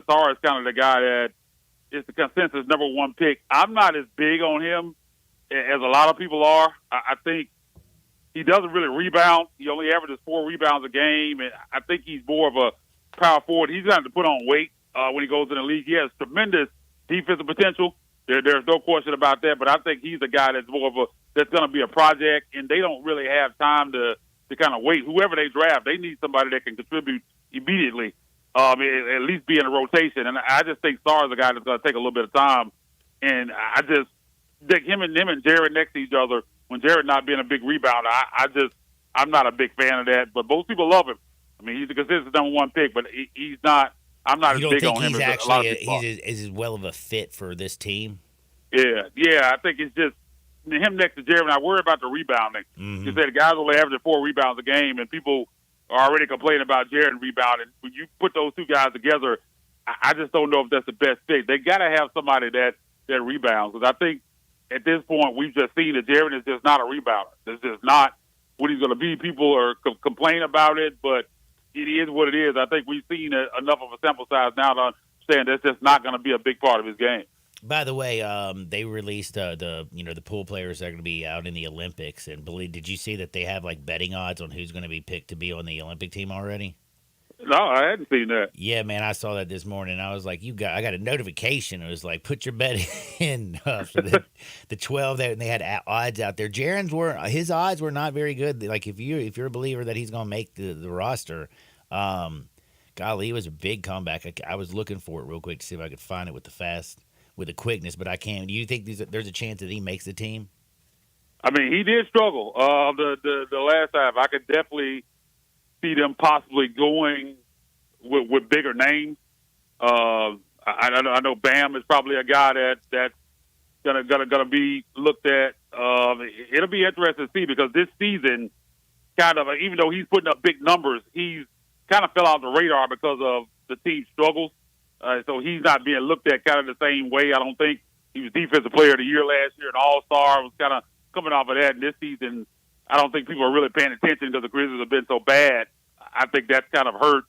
Sarr is kind of the guy that is the consensus number 1 pick. I'm not as big on him as a lot of people are. I think he doesn't really rebound. He only averages 4 rebounds a game, and I think he's more of a power forward. He's going to have to put on weight when he goes in the league. He has tremendous defensive potential. There's no question about that, but I think he's a guy that's more of that's going to be a project, and they don't really have time to kind of wait. Whoever they draft, they need somebody that can contribute immediately, at least be in a rotation. And I just think Sarr is a guy that's going to take a little bit of time. And I just think him and Jared next to each other, when Jared not being a big rebounder, I'm not a big fan of that. But most people love him. I mean, he's a consistent number one pick, but he's not. I'm not as big on him as a lot of people. He's as well of a fit for this team? Yeah. I think it's just him next to Jared. And I worry about the rebounding. Mm-hmm. You said the guys only averaging 4 rebounds a game, and people are already complaining about Jared rebounding. When you put those two guys together, I just don't know if that's the best fit. They got to have somebody that rebounds. Because I think at this point we've just seen that Jared is just not a rebounder. It's just not what he's going to be. People are complaining about it, but it is what it is. I think we've seen enough of a sample size now to understand that's just not going to be a big part of his game. By the way, they released the pool players that are going to be out in the Olympics, and did you see that they have like betting odds on who's going to be picked to be on the Olympic team already? No, I hadn't seen that. Yeah, man, I saw that this morning. I was like, I got a notification. It was like, put your bet in for the 12 and they had odds out there. His odds were not very good. Like if you're a believer that he's going to make the roster, golly, it was a big comeback. I was looking for it real quick to see if I could find it with the quickness, but I can't. Do you think there's a chance that he makes the team? I mean, he did struggle the last time. I could definitely see them possibly going with bigger names. I know Bam is probably a guy that's gonna be looked at. It'll be interesting to see because this season, kind of, even though he's putting up big numbers, he's kind of fell off the radar because of the team's struggles. So he's not being looked at kind of the same way. I don't think he was Defensive Player of the Year last year, and All-Star was kind of coming off of that. And this season, I don't think people are really paying attention because the Grizzlies have been so bad. I think that's kind of hurt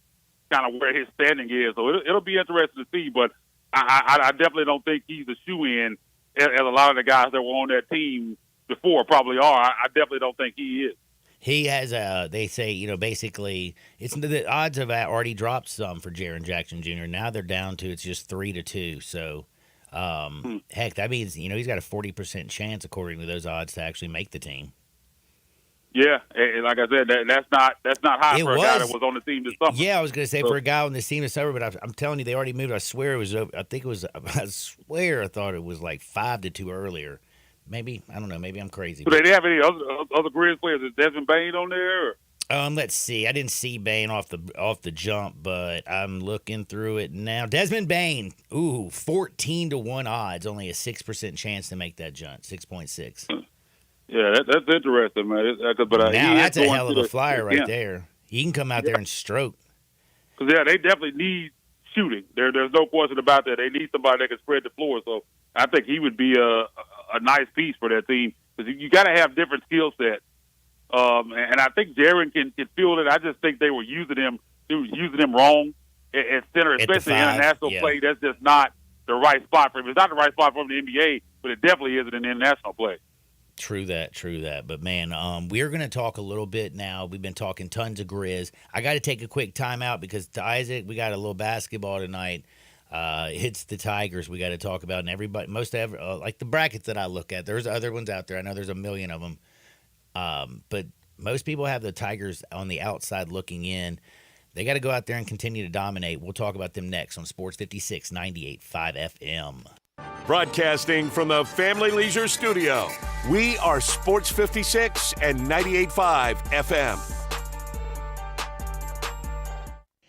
kind of where his standing is. So it'll be interesting to see, but I definitely don't think he's a shoe-in as a lot of the guys that were on that team before probably are. I definitely don't think he is. He has they say, basically the odds have already dropped some for Jaren Jackson Jr. Now they're down to it's just 3-2. So, heck, that means, he's got a 40% chance according to those odds to actually make the team. Yeah, and like I said, that's not high for a guy that was on the team this summer. Yeah, I was going to say for a guy on the team this summer, but I'm telling you, they already moved. I swear I thought it was like 5-2 earlier. Maybe, I don't know. Maybe I'm crazy. Do they have any other Grizz players? Is Desmond Bane on there? Or? Let's see. I didn't see Bane off the jump, but I'm looking through it now. Desmond Bane, 14-1 odds, only a 6% chance to make that jump. 6.6. Yeah, that's interesting, man. But now that's a hell of a flyer right there. He can come out there and stroke. Because they definitely need shooting. There's no question about that. They need somebody that can spread the floor. So I think he would be a nice piece for that team because you got to have different skill sets. And I think Jaren can field it. I just think they were using him wrong at center, especially international play. That's just not the right spot for him. It's not the right spot for him in the NBA, but it definitely isn't in international play. True that. But, man, we're going to talk a little bit now. We've been talking tons of Grizz. I got to take a quick timeout because, to Isaac, we got a little basketball tonight. It's the Tigers we got to talk about. And everybody, like the brackets that I look at, there's other ones out there. I know there's a million of them. But most people have the Tigers on the outside looking in. They got to go out there and continue to dominate. We'll talk about them next on Sports 56, 98.5 FM. Broadcasting from the Family Leisure Studio, we are Sports 56 and 98.5 FM.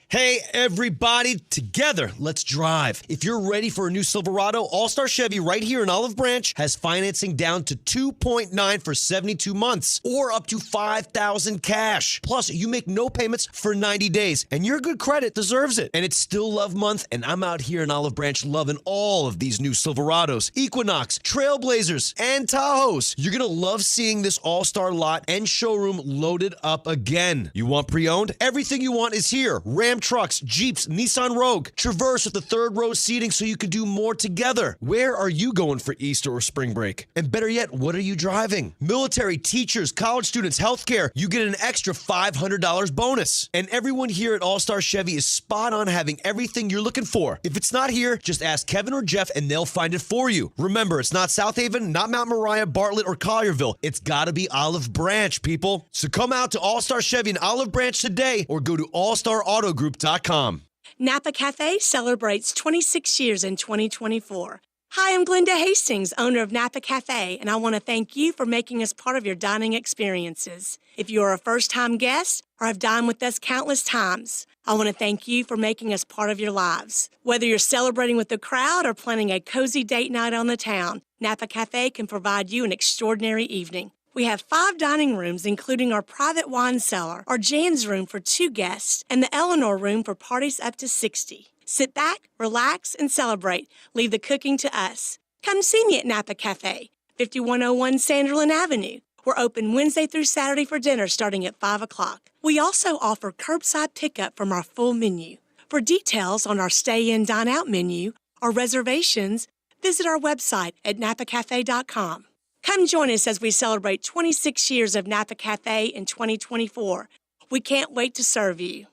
Hey, everybody, together, let's drive. If you're ready for a new Silverado, All-Star Chevy right here in Olive Branch has financing down to 2.9 for 72 months or up to $5,000 cash. Plus, you make no payments for 90 days, and your good credit deserves it. And it's still Love Month, and I'm out here in Olive Branch loving all of these new Silverados, Equinox, Trailblazers, and Tahoes. You're going to love seeing this All-Star lot and showroom loaded up again. You want pre-owned? Everything you want is here. Ram trucks, Jeeps, Nissan Rogue, Traverse with the third row seating so you can do more together. Where are you going for Easter or spring break? And better yet, what are you driving? Military, teachers, college students, healthcare, you get an extra $500 bonus. And everyone here at All-Star Chevy is spot on having everything you're looking for. If it's not here, just ask Kevin or Jeff and they'll find it for you. Remember, it's not South Haven, not Mount Moriah, Bartlett, or Collierville. It's gotta be Olive Branch, people. So come out to All-Star Chevy in Olive Branch today or go to allstarautogroup.com. Napa Cafe celebrates 26 years in 2024. Hi, I'm Glenda Hastings, owner of Napa Cafe, and I want to thank you for making us part of your dining experiences. If you are a first-time guest or have dined with us countless times, I want to thank you for making us part of your lives. Whether you're celebrating with the crowd or planning a cozy date night on the town, Napa Cafe can provide you an extraordinary evening. We have 5 dining rooms, including our private wine cellar, our Jan's room for 2 guests, and the Eleanor room for parties up to 60. Sit back, relax, and celebrate. Leave the cooking to us. Come see me at Napa Cafe, 5101 Sanderlin Avenue. We're open Wednesday through Saturday for dinner starting at 5 o'clock. We also offer curbside pickup from our full menu. For details on our stay-in, dine-out menu or reservations, visit our website at napacafe.com. Come join us as we celebrate 26 years of Napa Cafe in 2024. We can't wait to serve you.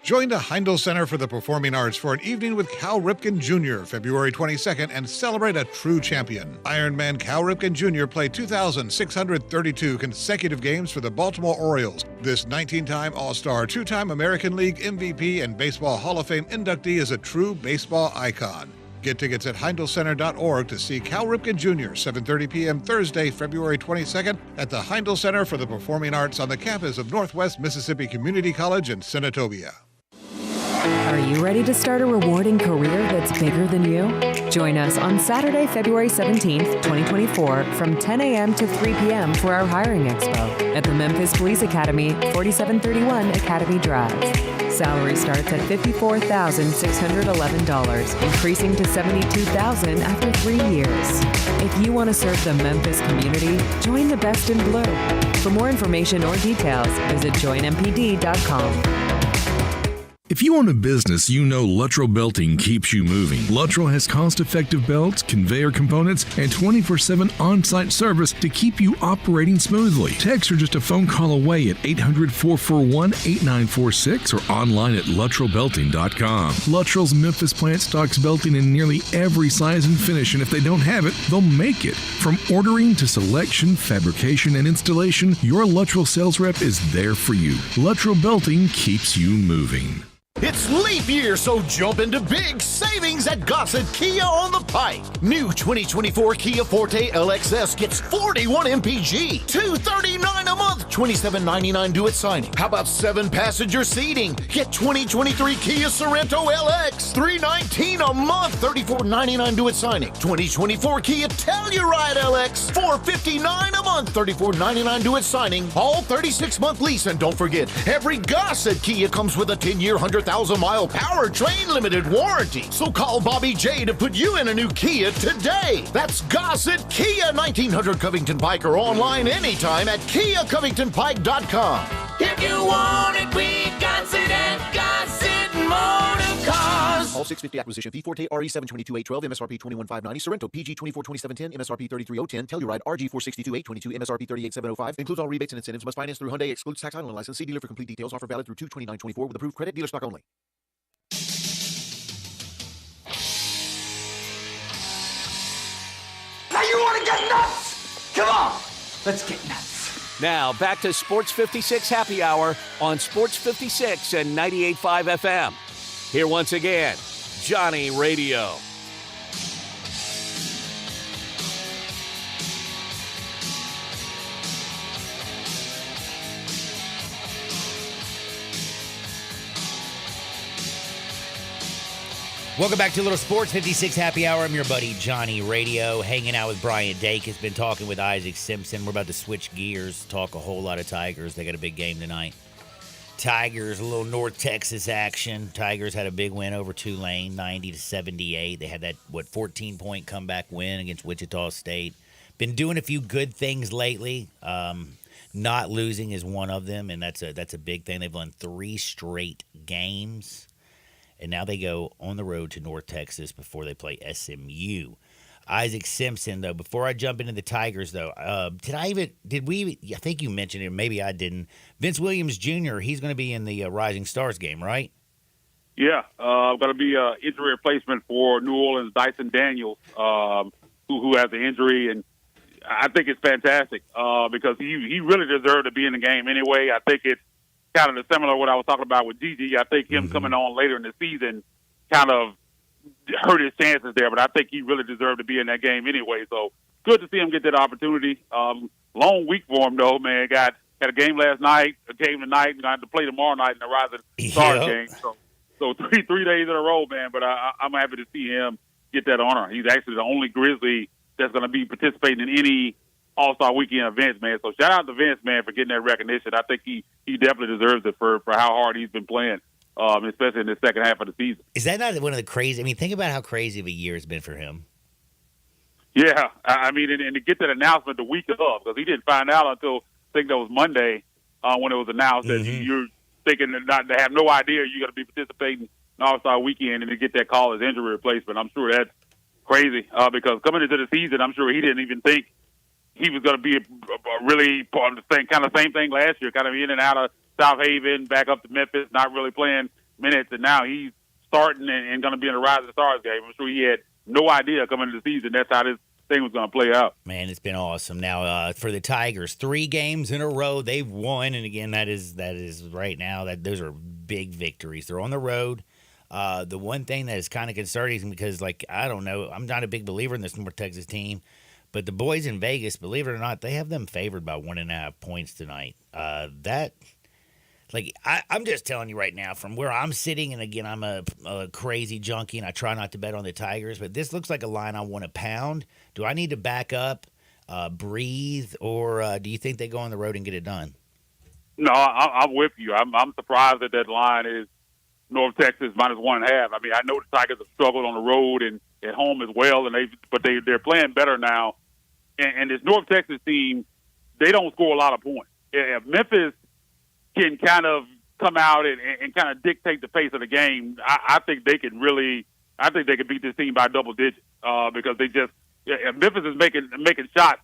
Join the Heindel Center for the Performing Arts for an evening with Cal Ripken Jr. February 22nd and celebrate a true champion. Ironman Cal Ripken Jr. played 2,632 consecutive games for the Baltimore Orioles. This 19-time All-Star, 2-time American League MVP, and Baseball Hall of Fame inductee is a true baseball icon. Get tickets at HeindelCenter.org to see Cal Ripken Jr. 7:30 p.m. Thursday, February 22nd at the Heindel Center for the Performing Arts on the campus of Northwest Mississippi Community College in Senatobia. Are you ready to start a rewarding career that's bigger than you? Join us on Saturday, February 17th, 2024 from 10 a.m. to 3 p.m. for our hiring expo at the Memphis Police Academy, 4731 Academy Drive. Salary starts at $54,611, increasing to $72,000 after 3 years. If you want to serve the Memphis community, join the Best in Blue. For more information or details, visit joinmpd.com. If you own a business, you know Luttrell Belting keeps you moving. Luttrell has cost-effective belts, conveyor components, and 24/7 on-site service to keep you operating smoothly. Text or just a phone call away at 800-441-8946 or online at LuttrellBelting.com. Luttrell's Memphis plant stocks belting in nearly every size and finish, and if they don't have it, they'll make it. From ordering to selection, fabrication, and installation, your Luttrell sales rep is there for you. Luttrell Belting keeps you moving. It's leap year, so jump into big savings at Gossett Kia on the Pike. New 2024 Kia Forte LXS gets 41 MPG, $239 a month, $27.99 due at signing. How about 7-passenger seating? Get 2023 Kia Sorento LX, $319 a month, $34.99 due at signing. 2024 Kia Telluride LX, $459 a month, $34.99 due at signing. All 36-month lease, and don't forget, every Gossett Kia comes with a 10-year, 100,000-mile powertrain limited warranty. So call Bobby J to put you in a new Kia today. That's Gossett Kia, 1900 Covington Pike, or online anytime at KiaCovingtonPike.com. If you want it, we got it at Gossett Motor Cars. All 650 acquisition fee. Forte RE 722-812, MSRP 21590. Sorrento PG 2422710, MSRP 33010. Telluride RG 462-822, MSRP 38705. Includes all rebates and incentives. Must finance through Hyundai. Excludes tax title and license. See dealer for complete details. Offer valid through 2/29/24 with approved credit. Dealer stock only. Now you want to get nuts? Come on, let's get nuts. Now, back to Sports 56 Happy Hour on Sports 56 and 98.5 FM. Here once again, Johnny Radio. Welcome back to Little Sports 56 Happy Hour. I'm your buddy Johnny Radio, hanging out with Brian Dake. Has been talking with Isaac Simpson. We're about to switch gears, talk a whole lot of Tigers. They got a big game tonight. Tigers, a little North Texas action. Tigers had a big win over Tulane, 90-78. They had that 14-point comeback win against Wichita State. Been doing a few good things lately. Not losing is one of them, and that's a big thing. They've won 3 straight games, and now they go on the road to North Texas before they play SMU. Isaac Simpson, though, before I jump into the Tigers, though, I think you mentioned it, maybe I didn't. Vince Williams Jr., he's going to be in the Rising Stars game, right? Yeah, going to be an injury replacement for New Orleans' Dyson Daniels, who has the injury, and I think it's fantastic because he really deserved to be in the game anyway. I think it's kind of similar to what I was talking about with Gigi. I think him coming on later in the season kind of hurt his chances there, but I think he really deserved to be in that game anyway. So good to see him get that opportunity. Long week for him, though, man. Had a game last night, a game tonight, and got to play tomorrow night in the Rising Stars game. So three days in a row, man. But I'm happy to see him get that honor. He's actually the only Grizzly that's going to be participating in any All-Star Weekend events, man. So shout out to Vince, man, for getting that recognition. I think he definitely deserves it for how hard he's been playing, especially in the second half of the season. Is that not one of the crazy? I mean, think about how crazy of a year it's been for him. Yeah, I mean, and to get that announcement the week of, because he didn't find out until I think that was Monday when it was announced that you're thinking not to have no idea you're going to be participating in All-Star Weekend, and to get that call as injury replacement. I'm sure that's crazy because coming into the season, I'm sure he didn't even think he was going to be a really part of the same thing last year, kind of in and out of South Haven, back up to Memphis, not really playing minutes, and now he's starting and going to be in the Rising Stars game. I'm sure he had no idea coming into the season that's how this thing was going to play out. Man, it's been awesome. Now, for the Tigers, 3 games in a row they've won, and again, that is right now those are big victories. They're on the road. The one thing that is kind of concerning is because, I don't know, I'm not a big believer in this North Texas team, but the boys in Vegas, believe it or not, they have them favored by 1.5 points tonight. I'm just telling you right now, from where I'm sitting, and again, I'm a crazy junkie, and I try not to bet on the Tigers, but this looks like a line I want to pound. Do I need to back up, breathe, or do you think they go on the road and get it done? No, I'm with you. I'm surprised that line is North Texas minus 1.5. I mean, I know the Tigers have struggled on the road and at home as well, but they're playing better now. And this North Texas team, they don't score a lot of points. If Memphis can kind of come out and kind of dictate the pace of the game, I think they can beat this team by double digits because they just, if Memphis is making shots,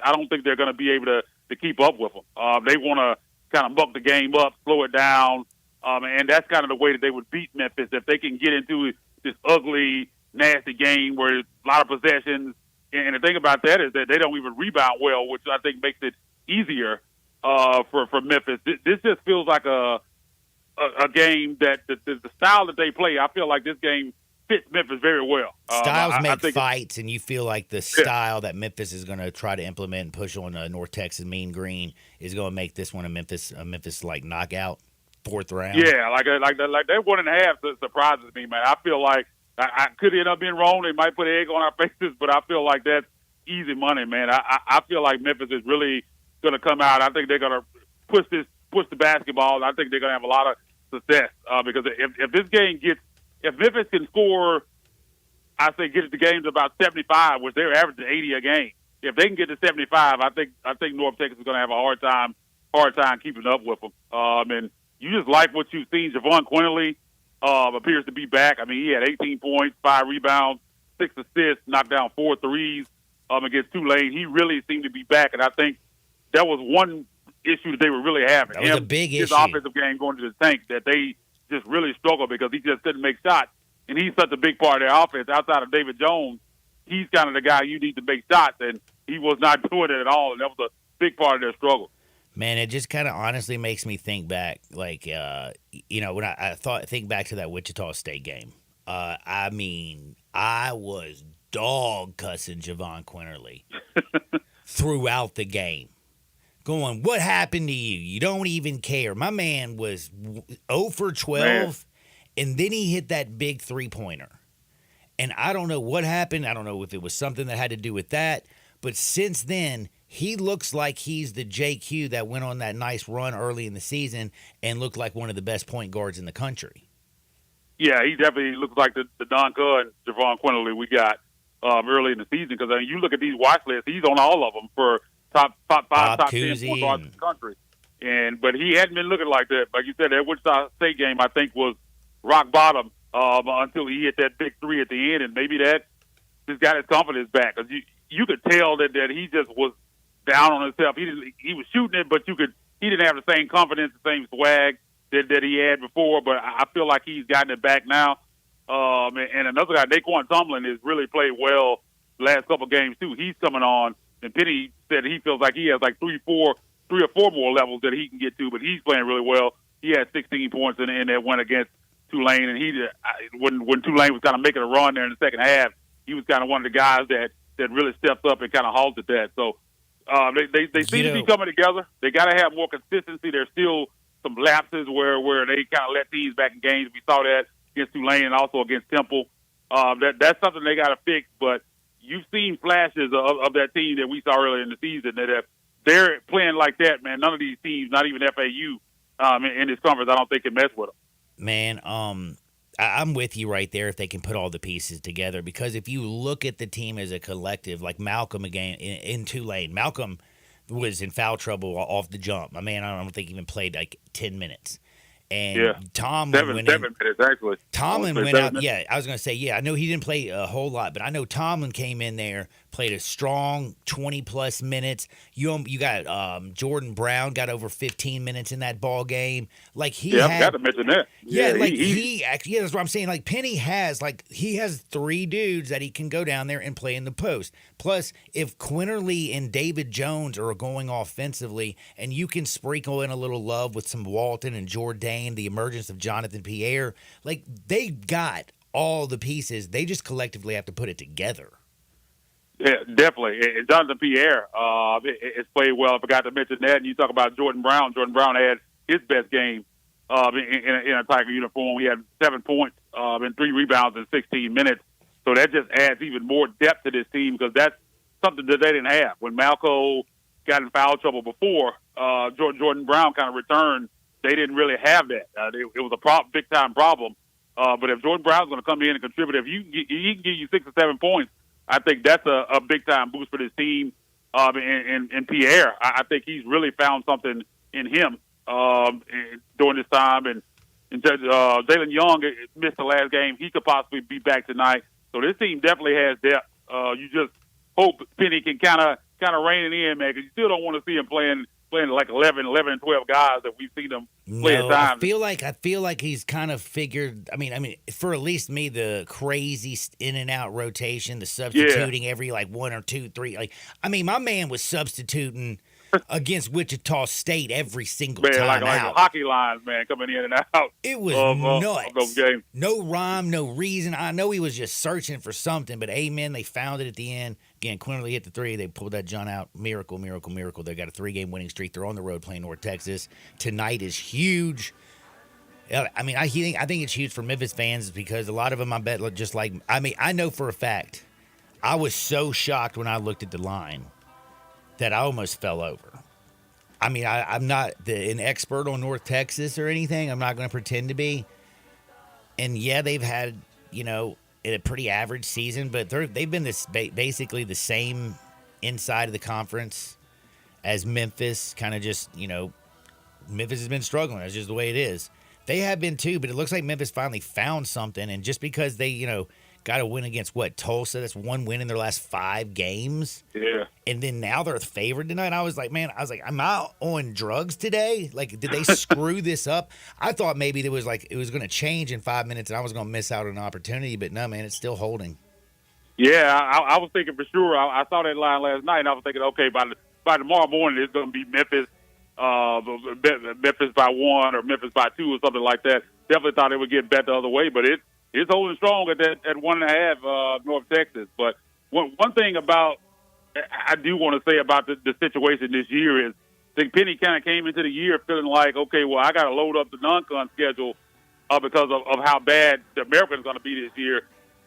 I don't think they're going to be able to keep up with them. They want to kind of muck the game up, slow it down, and that's kind of the way that they would beat Memphis if they can get into this ugly, nasty game where there's a lot of possessions. And the thing about that is that they don't even rebound well, which I think makes it easier for Memphis. This just feels like a game that the style that they play, I feel like this game fits Memphis very well. Styles make fights, and you feel like the style that Memphis is going to try to implement and push on North Texas Mean Green is going to make this one a Memphis like knockout, 4th round. Yeah, like that 1.5 surprises me, man. I feel like I could end up being wrong. They might put an egg on our faces, but I feel like that's easy money, man. I feel like Memphis is really going to come out. I think they're going to push the basketball. I think they're going to have a lot of success because if this game if Memphis can score, I say get the game to about 75, which they're averaging 80 a game. If they can get to 75, I think North Texas is going to have a hard time keeping up with them. And you just like what you've seen. Javon Quinterly appears to be back. I mean, he had 18 points, 5 rebounds, 6 assists, knocked down 4 threes against Tulane. He really seemed to be back, and I think that was one issue that they were really having. That was a big issue. His offensive game going to the tank, that they just really struggled because he just couldn't make shots. And he's such a big part of their offense. Outside of David Jones, he's kind of the guy you need to make shots, and he was not doing it at all, and that was a big part of their struggle. Man, it just kind of honestly makes me think back, when I think back to that Wichita State game. I mean, I was dog cussing Javon Quinterly throughout the game. Going, what happened to you? You don't even care. My man was 0 for 12, and then he hit that big 3-pointer. And I don't know what happened. I don't know if it was something that had to do with that. But since then, he looks like he's the JQ that went on that nice run early in the season and looked like one of the best point guards in the country. Yeah, he definitely looks like the Don Carr and Javon Quinterly we got early in the season because you look at these watch lists, he's on all of them for top 5, Bob top 10 Cousy point guards in the country. But he hadn't been looking like that. Like you said, that Wichita State game, I think, was rock bottom until he hit that big three at the end, and maybe that just got his confidence back. Because you could tell that he just was down on himself. He was shooting it, but he didn't have the same confidence, the same swag that he had before. But I feel like he's gotten it back now. And another guy, Naquan Tomlin, has really played well the last couple of games too. He's coming on, and Penny said he feels like he has like three or four more levels that he can get to. But he's playing really well. He had 16 points in that win against Tulane, and when Tulane was kind of making a run there in the second half, he was kind of one of the guys that really stepped up and kind of halted that. So they seem to be coming together. They got to have more consistency. There's still some lapses where they kind of let teams back in games. We saw that against Tulane and also against Temple. That's something they got to fix. But you've seen flashes of that team that we saw earlier in the season that if they're playing like that, man, none of these teams, not even FAU in this conference, I don't think can mess with them. Man, I'm with you right there if they can put all the pieces together. Because if you look at the team as a collective, like Malcolm again in Tulane, Malcolm was in foul trouble off the jump. My man, I don't think even played like 10 minutes. And Tomlin went 7 minutes, actually. Tomlin went out. Yeah, I was going to say, I know he didn't play a whole lot, but I know Tomlin came in there, played a strong 20-plus minutes. You got Jordan Brown got over 15 minutes in that ball game. Like I forgot to mention that. He actually, that's what I'm saying. Like Penny has, he has 3 dudes that he can go down there and play in the post. Plus, if Quinterly and David Jones are going offensively, and you can sprinkle in a little love with some Walton and Jordan, the emergence of Jonathan Pierre, like they got all the pieces. They just collectively have to put it together. Yeah, definitely. And Jonathan Pierre has played well. I forgot to mention that. And you talk about Jordan Brown. Jordan Brown had his best game in a Tiger uniform. He had 7 points and 3 rebounds in 16 minutes. So that just adds even more depth to this team because that's something that they didn't have. When Malco got in foul trouble before, Jordan Brown kind of returned. They didn't really have that. It was a big-time problem. But if Jordan Brown's going to come in and contribute, if he can give you 6 or 7 points, I think that's a big-time boost for this team. And Pierre, I think he's really found something in him during this time. And Jalen Young missed the last game. He could possibly be back tonight. So this team definitely has depth. You just hope Penny can kind of rein it in, man, because you still don't want to see him playing like 11 and 12 guys that we've seen them play at times. I feel like he's kind of figured. I mean, for at least me, the crazy in and out rotation, the substituting every 1 or 2, 3. My man was substituting against Wichita State every single time like out. Hockey lines, man, coming in and out. It was nuts. Those games. No rhyme, no reason. I know he was just searching for something, but amen, they found it at the end. Again, Quinterly hit the 3. They pulled that John out. Miracle, miracle, miracle. They got a 3-game winning streak. They're on the road playing North Texas. Tonight is huge. I think it's huge for Memphis fans because a lot of them, I bet, look just like – I know for a fact I was so shocked when I looked at the line that I almost fell over. I'm not an expert on North Texas or anything. I'm not going to pretend to be. And, they've had, a pretty average season, but they've been basically the same inside of the conference as Memphis. Kind of just, Memphis has been struggling. That's just the way it is. They have been too, but it looks like Memphis finally found something. And just because they, got a win against Tulsa, that's 1 win in their last 5 games. Yeah. And then now they're favored tonight. I was like, am I on drugs today? Like, did they screw this up? I thought maybe it was going to change in 5 minutes and I was going to miss out on an opportunity, but no, man, it's still holding. Yeah, I was thinking for sure. I saw that line last night and I was thinking, okay, by tomorrow morning it's going to be Memphis by 1 or Memphis by 2 or something like that. Definitely thought it would get bet the other way, but it's holding strong at 1.5 North Texas. But one thing I do want to say about the situation this year is I think Penny kind of came into the year feeling like, okay, well, I got to load up the non-con schedule because of how bad the American's going to be this year.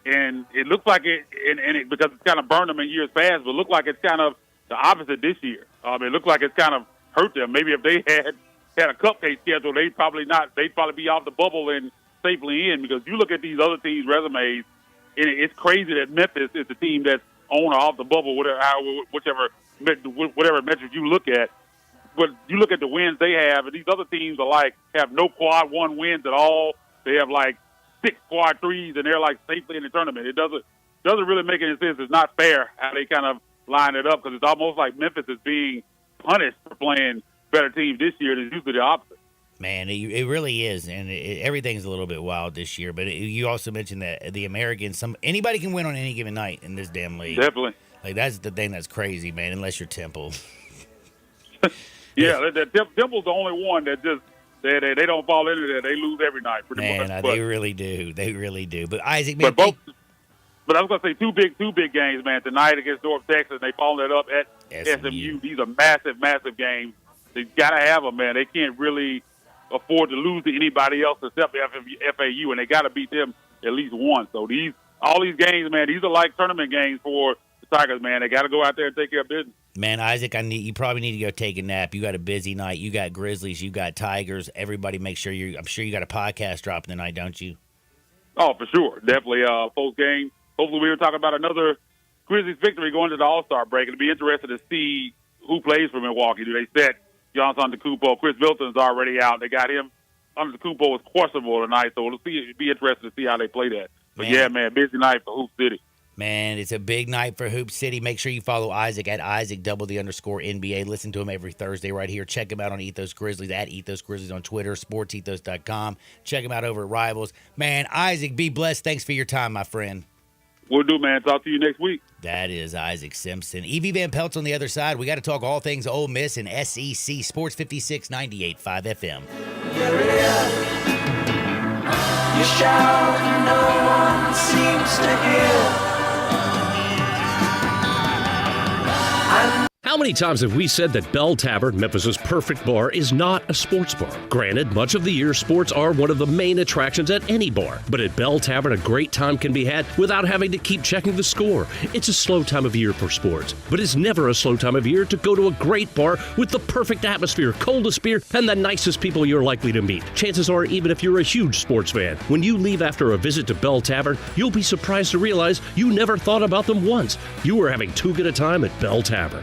And it looks like because it's kind of burned them in years past, but it looks like it's kind of the opposite this year. It looks like it's kind of hurt them. Maybe if they had a cupcake schedule, they'd probably be off the bubble and safely in, because you look at these other teams' resumes, and it's crazy that Memphis is the team that's on or off the bubble, whichever whatever metric you look at. But you look at the wins they have, and these other teams are have no quad one wins at all. They have 6 quad threes, and they're safely in the tournament. It doesn't really make any sense. It's not fair how they kind of line it up, because it's almost like Memphis is being punished for playing better teams this year. It's usually the opposite. Man, it really is, and everything's a little bit wild this year. But you also mentioned that the Americans, anybody can win on any given night in this damn league. Definitely. That's the thing that's crazy, man, unless you're Temple. Yeah, Temple's the only one that just they don't fall into that. They lose every night, pretty much. Man, they really do. They really do. But Isaac, man, but I was going to say two big games, man. Tonight against North Texas, they followed it up at SMU. These are massive games. They got to have them, man. They can't really afford to lose to anybody else except FAU, and they got to beat them at least once. So all these games, man, these are like tournament games for the Tigers, man. They got to go out there and take care of business. Man, Isaac, you probably need to go take a nap. You got a busy night. You got Grizzlies. You got Tigers. Everybody, make sure I'm sure you got a podcast dropping tonight, don't you? Oh, for sure, definitely. Post game. Hopefully, we were talking about another Grizzlies victory going to the All-Star break. It'll be interesting to see who plays for Milwaukee. Do they set Giannis Antetokounmpo? Chris Middleton's already out. They got him. Antetokounmpo was questionable tonight, so it'll be interesting to see how they play that. But man, busy night for Hoop City. Man, it's a big night for Hoop City. Make sure you follow Isaac at Isaac_NBA. Listen to him every Thursday right here. Check him out on Ethos Grizzlies, at Ethos Grizzlies on Twitter, sportsethos.com. Check him out over at Rivals. Man, Isaac, be blessed. Thanks for your time, my friend. Will do, man. Talk to you next week. That is Isaac Simpson. Evie Van Pelt's on the other side. We got to talk all things Ole Miss and SEC. Sports 56, 98.5 FM. You shout and no one seems to hear. How many times have we said that Bell Tavern, Memphis's perfect bar, is not a sports bar? Granted, much of the year, sports are one of the main attractions at any bar. But at Bell Tavern, a great time can be had without having to keep checking the score. It's a slow time of year for sports, but it's never a slow time of year to go to a great bar with the perfect atmosphere, coldest beer, and the nicest people you're likely to meet. Chances are, even if you're a huge sports fan, when you leave after a visit to Bell Tavern, you'll be surprised to realize you never thought about them once. You were having too good a time at Bell Tavern.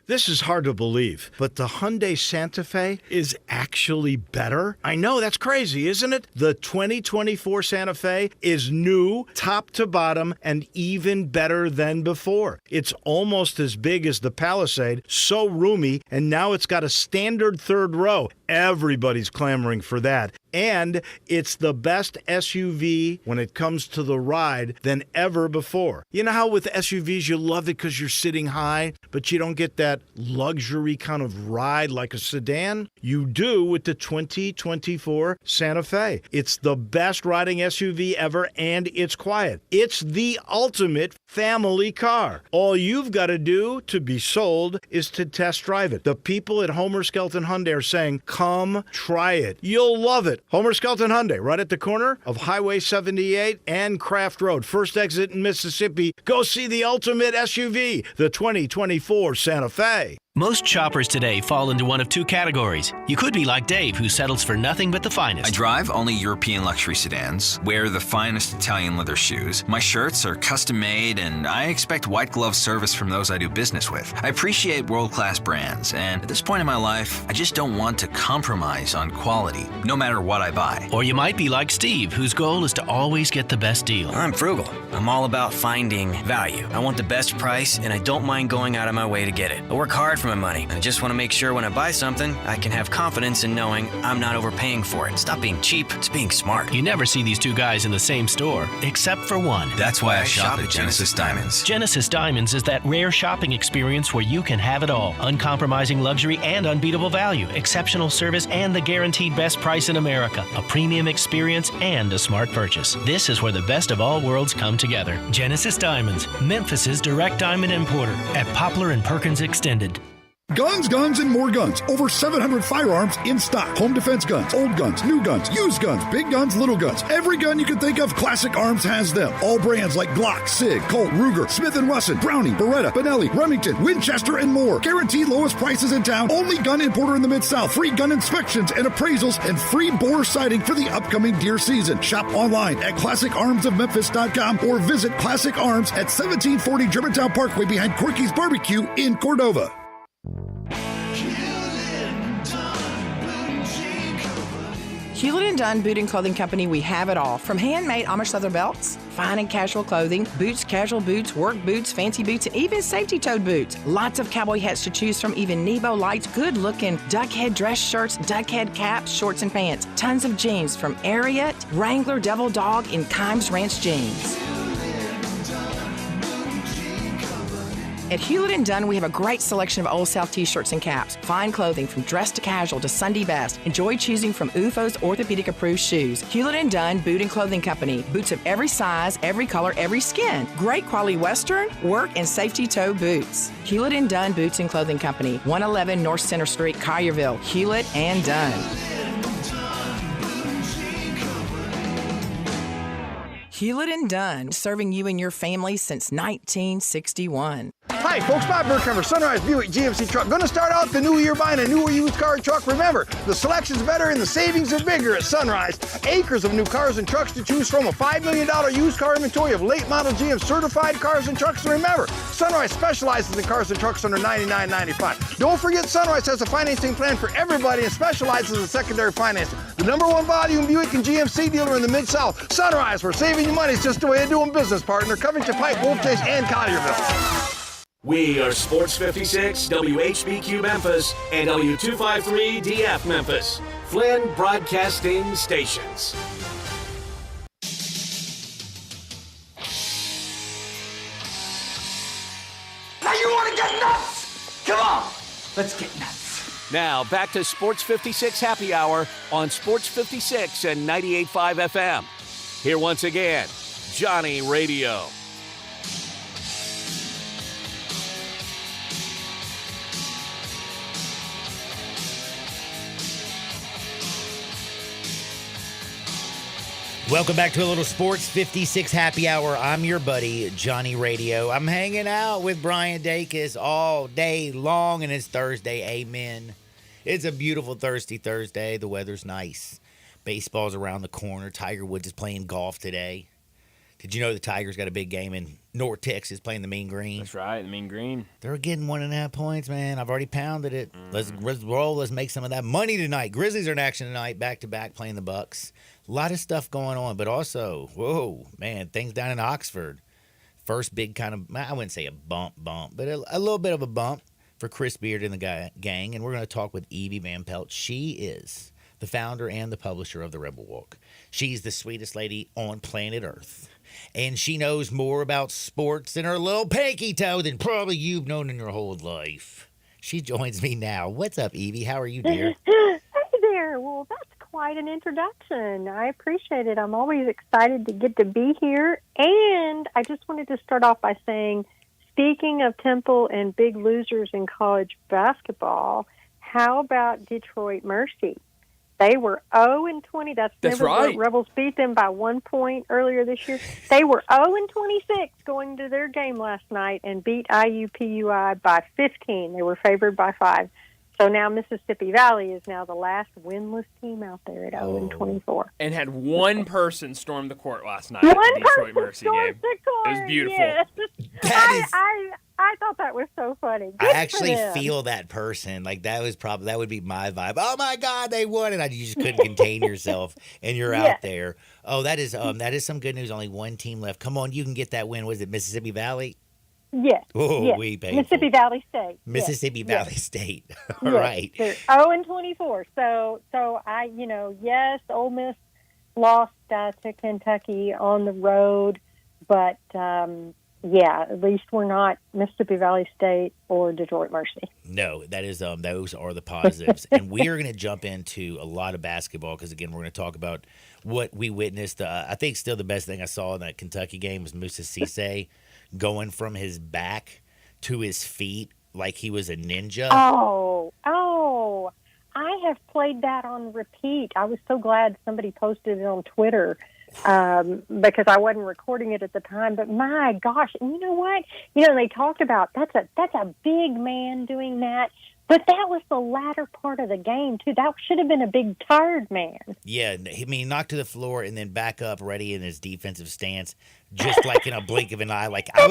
This is hard to believe, but the Hyundai Santa Fe is actually better. I know, that's crazy, isn't it? The 2024 Santa Fe is new, top to bottom, and even better than before. It's almost as big as the Palisade, so roomy, and now it's got a standard third row. Everybody's clamoring for that. And it's the best SUV when it comes to the ride than ever before. You know how with SUVs you love it because you're sitting high, but you don't get that luxury kind of ride like a sedan? You do with the 2024 Santa Fe. It's the best riding SUV ever, and it's quiet. It's the ultimate family car. All you've got to do to be sold is to test drive it. The people at Homer Skelton Hyundai are saying, come try it. You'll love it. Homer Skelton Hyundai, right at the corner of Highway 78 and Craft Road. First exit in Mississippi. Go see the ultimate SUV, the 2024 Santa Fe. Most shoppers today fall into one of two categories. You could be like Dave, who settles for nothing but the finest. I drive only European luxury sedans, wear the finest Italian leather shoes. My shirts are custom made, and I expect white glove service from those I do business with. I appreciate world-class brands, and at this point in my life, I just don't want to compromise on quality, no matter what I buy. Or you might be like Steve, whose goal is to always get the best deal. I'm frugal. I'm all about finding value. I want the best price, and I don't mind going out of my way to get it. I work hard for my money. I just want to make sure when I buy something, I can have confidence in knowing I'm not overpaying for it. Stop being cheap. It's being smart. You never see these two guys in the same store, except for one. That's why I shop at Genesis Diamonds. Genesis Diamonds is that rare shopping experience where you can have it all. Uncompromising luxury and unbeatable value. Exceptional service and the guaranteed best price in America. A premium experience and a smart purchase. This is where the best of all worlds come together. Genesis Diamonds, Memphis's direct diamond importer at Poplar and Perkins Extended. Guns, guns, and more guns. Over 700 firearms in stock. Home defense guns, old guns, new guns, used guns, big guns, little guns. Every gun you can think of, Classic Arms has them. All brands like Glock, Sig, Colt, Ruger, Smith & Wesson, Browning, Beretta, Benelli, Remington, Winchester, and more. Guaranteed lowest prices in town. Only gun importer in the Mid-South. Free gun inspections and appraisals and free bore sighting for the upcoming deer season. Shop online at ClassicArmsOfMemphis.com or visit Classic Arms at 1740 Germantown Parkway behind Corky's Barbecue in Cordova. Hewlett & Dunn Boot and Clothing Company, we have it all. From handmade Amish leather belts, fine and casual clothing, boots, casual boots, work boots, fancy boots, and even safety-toed boots. Lots of cowboy hats to choose from, even Nebo lights, good-looking duck head dress shirts, duck head caps, shorts, and pants. Tons of jeans from Ariat, Wrangler, Devil Dog, and Kimes Ranch jeans. At Hewlett & Dunn, we have a great selection of Old South t-shirts and caps. Fine clothing from dress to casual to Sunday best. Enjoy choosing from UFO's orthopedic-approved shoes. Hewlett & Dunn Boot and Clothing Company. Boots of every size, every color, every skin. Great quality Western, work, and safety toe boots. Hewlett & Dunn Boots and Clothing Company. 111 North Center Street, Collierville. Hewlett & Dunn. Hewlett & Dunn, serving you and your family since 1961. Hi, folks. Bob Burkhammer, Sunrise Buick GMC truck. Going to start out the new year buying a new used car truck. Remember, the selection's better and the savings are bigger at Sunrise. Acres of new cars and trucks to choose from. A $5 million used car inventory of late model GM certified cars and trucks. And remember, Sunrise specializes in cars and trucks under $99.95. Don't forget, Sunrise has a financing plan for everybody and specializes in secondary financing. The #1 volume Buick and GMC dealer in the Mid-South. Sunrise, we're saving you money. It's just the way of doing business, partner. Covington Pike, Wolf Chase, and Collierville. We are Sports 56, WHBQ Memphis, and W253 DF Memphis. Flynn Broadcasting Stations. Now you want to get nuts? Come on, let's get nuts. Now back to Sports 56 Happy Hour on Sports 56 and 98.5 FM. Here once again, Johnny Radio. Welcome back to a little Sports 56 Happy Hour. I'm your buddy, Johnny Radio. I'm hanging out with Brian Dacus all day long, and it's Thursday. Amen. It's a beautiful thirsty Thursday. The weather's nice. Baseball's around the corner. Tiger Woods is playing golf today. Did you know the Tigers got a big game in North Texas playing the Mean Green? That's right, the Mean Green. They're getting 1.5 points, man. I've already pounded it. Let's roll. Let's make some of that money tonight. Grizzlies are in action tonight, back-to-back playing the Bucks. A lot of stuff going on, but also, whoa, man, things down in Oxford. First big kind of, I wouldn't say a bump, but a little bit of a bump for Chris Beard and the gang. And we're going to talk with Evie Van Pelt. She is the founder and the publisher of the Rebel Walk. She's the sweetest lady on planet Earth. And she knows more about sports than her little pinky toe than probably you've known in your whole life. She joins me now. What's up, Evie? How are you, dear? Hey there. Well, that's quite an introduction. I appreciate it. I'm always excited to get to be here. And I just wanted to start off by saying, speaking of Temple and big losers in college basketball, how about Detroit Mercy? They were 0-20. That's right. Rebels beat them by 1 point earlier this year. They were 0-26 going to their game last night and beat IUPUI by 15. They were favored by 5. So now Mississippi Valley is now the last winless team out there at 0-24. And had one person storm the court last night One at the Detroit person Mercy stormed game. the court, It was beautiful. Yes. I thought that was so funny. Good I actually for them. feel that person. Like that would be my vibe. Oh my God, they won, and you just couldn't contain yourself, and you're out there. Oh, that is some good news. Only one team left. Come on, you can get that win. Was it Mississippi Valley? Yes. Oh, yes. we paid. Mississippi Valley State. Mississippi yes. Valley State. All right. They're 0-24. So I, yes, Ole Miss lost to Kentucky on the road, but at least we're not Mississippi Valley State or Detroit Mercy. No, that is those are the positives. And we are going to jump into a lot of basketball because, again, we're going to talk about what we witnessed. I think still the best thing I saw in that Kentucky game was Moussa Cisse going from his back to his feet like he was a ninja. Oh, I have played that on repeat. I was so glad somebody posted it on Twitter because I wasn't recording it at the time. But my gosh, and you know what? They talked about that's a big man doing that. But that was the latter part of the game, too. That should have been a big tired man. Yeah, I mean, knocked to the floor and then back up ready in his defensive stance, just like in a blink of an eye. Like, I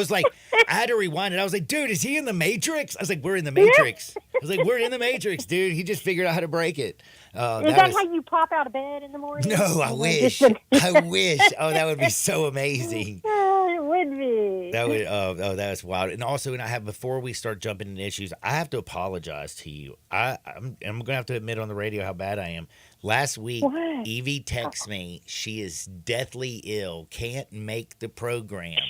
had to rewind it. I was like, dude, is he in the Matrix? I was like, we're in the Matrix. I was like, we're in the Matrix, dude. He just figured out how to break it. Is that how you pop out of bed in the morning? No, I wish. I wish. Oh, that would be so amazing. It would be. That would. Oh, that was wild. And also, before we start jumping into issues, I have to apologize to you. I'm gonna have to admit on the radio how bad I am. Last week, Evie texts me. She is deathly ill, can't make the program,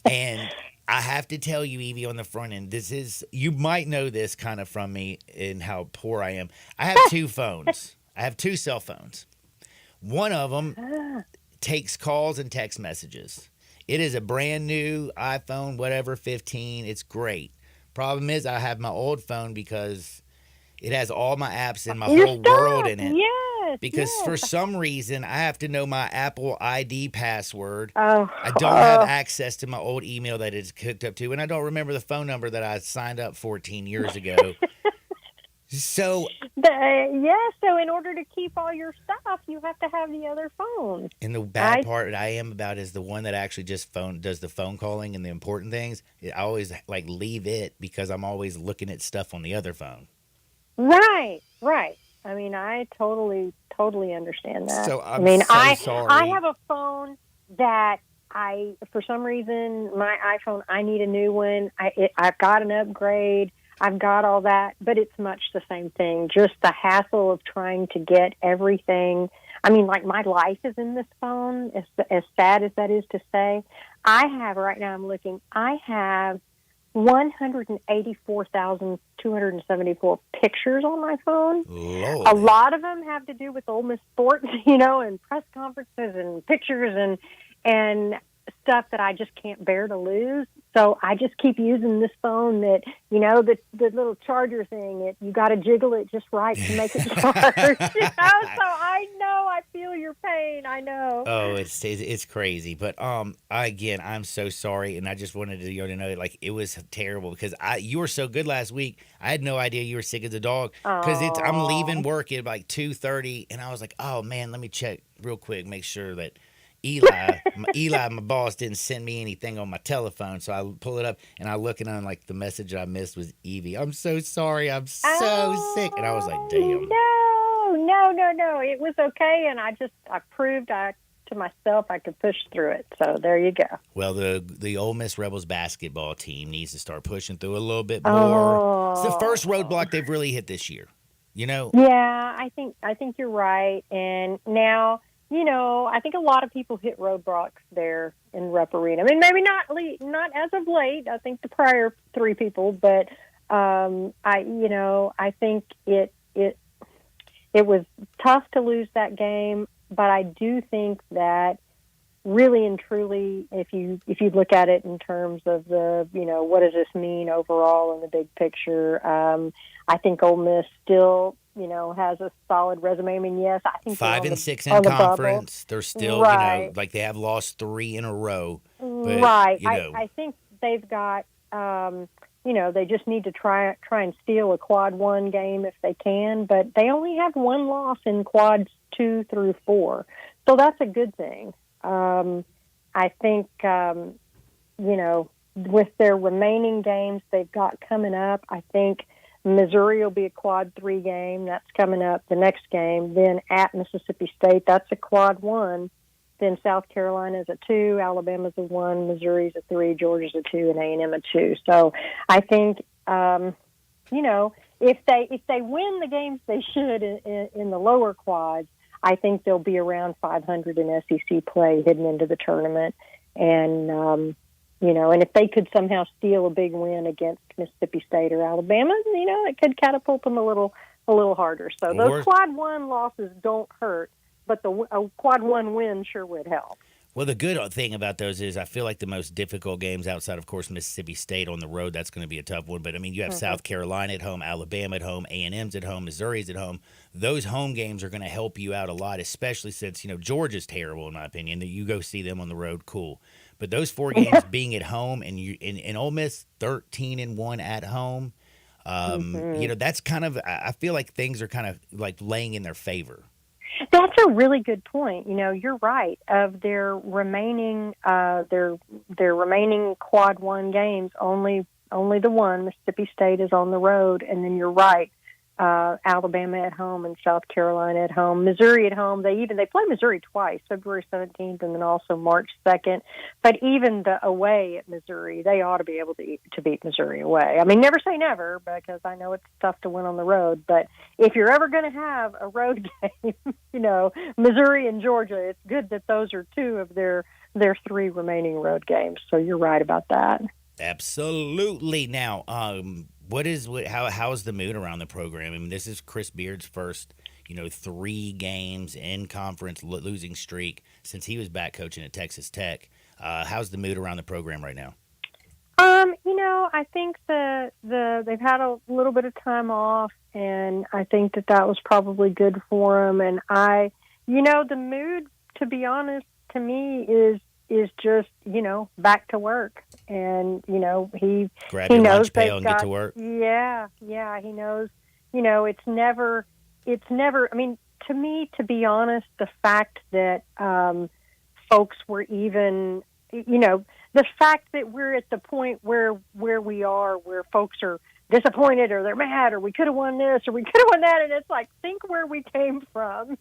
and I have to tell you, Evie, on the front end, you might know this kind of from me and how poor I am. I have two phones. I have two cell phones. One of them takes calls and text messages. It is a brand new iPhone, whatever, 15. It's great. Problem is, I have my old phone because it has all my apps and my whole world in it. Yes. Because for some reason, I have to know my Apple ID password. Oh. I don't have access to my old email that it's hooked up to, and I don't remember the phone number that I signed up 14 years ago. So in order to keep all your stuff, you have to have the other phone. And the bad part I am about is the one that actually just does the phone calling and the important things. I always leave it because I'm always looking at stuff on the other phone. Right. I mean, I totally understand that. So I'm sorry. I have a phone that for some reason, my iPhone, I need a new one. I've got an upgrade. I've got all that, but it's much the same thing. Just the hassle of trying to get everything. I mean, like my life is in this phone, as sad as that is to say. I have, right now I'm looking, I have 184,274 pictures on my phone. Lord. A lot of them have to do with Ole Miss sports, and press conferences and pictures and stuff that I just can't bear to lose. So I just keep using this phone that, the little charger thing, you got to jiggle it just right to make it charge. So I know, I feel your pain. I know. Oh, it's crazy. But I'm so sorry. And I just wanted to know, it was terrible because you were so good last week. I had no idea you were sick as a dog because I'm leaving work at 2:30 and I was like, oh man, let me check real quick, make sure that Eli, my boss, didn't send me anything on my telephone, so I pull it up and I look and I'm like, the message I missed was Evie. I'm so sorry. I'm so sick, and I was like, damn. No. It was okay, and I proved to myself I could push through it. So there you go. Well, the Ole Miss Rebels basketball team needs to start pushing through a little bit more. It's the first roadblock they've really hit this year. Yeah, I think you're right, and now. I think a lot of people hit roadblocks there in Rupp Arena. I mean, maybe not as of late. I think the prior three people, but I think it was tough to lose that game. But I do think that really and truly, if you look at it in terms of the what does this mean overall in the big picture, I think Ole Miss still. Has a solid resume. I mean, yes, I think 5 and 6 in conference. They're still, right. They have lost 3 in a row. But, right. I think they've got, they just need to try and steal a quad 1 game if they can, but they only have 1 loss in quads 2 through 4. So that's a good thing. I think, with their remaining games they've got coming up, I think Missouri will be a quad 3 game. That's coming up the next game. Then at Mississippi State, that's a quad 1. Then South Carolina's a 2, Alabama's a 1, Missouri's a 3, Georgia's a 2, and A&M a 2. So I think, if they win the games they should in the lower quads, I think they'll be around 500 in SEC play heading into the tournament. And, and if they could somehow steal a big win against Mississippi State or Alabama, it could catapult them a little harder. So those quad 1 losses don't hurt, but a quad 1 win sure would help. Well, the good thing about those is I feel like the most difficult games outside, of course, Mississippi State on the road, that's going to be a tough one. But, I mean, you have South Carolina at home, Alabama at home, A&M's at home, Missouri's at home. Those home games are going to help you out a lot, especially since, Georgia's terrible, in my opinion. You go see them on the road, cool. But those 4 games being at home and Ole Miss 13-1 at home, That's kind of, I feel like things are kind of like laying in their favor. That's a really good point. You're right. Of their remaining remaining quad one games, only the one, Mississippi State, is on the road, and then you're right. Alabama at home and South Carolina at home, Missouri at home. They play Missouri twice, February 17th and then also March 2nd. But even the away at Missouri, they ought to be able to beat Missouri away. I mean, never say never, because I know it's tough to win on the road. But if you're ever going to have a road game, Missouri and Georgia, it's good that those are two of their 3 remaining road games. So you're right about that. Absolutely. Now, how's the mood around the program? I mean, this is Chris Beard's first, 3 games in conference losing streak since he was back coaching at Texas Tech. How's the mood around the program right now? I think they've had a little bit of time off, and I think that was probably good for them. And the mood, to be honest, to me is just, back to work. And, he grab your knows lunch pail and get to work. Yeah. He knows, it's never, I mean, to me, to be honest, the fact that folks were even, the fact that we're at the point where we are, where folks are disappointed or they're mad or we could have won this or we could have won that, and it's like, think where we came from,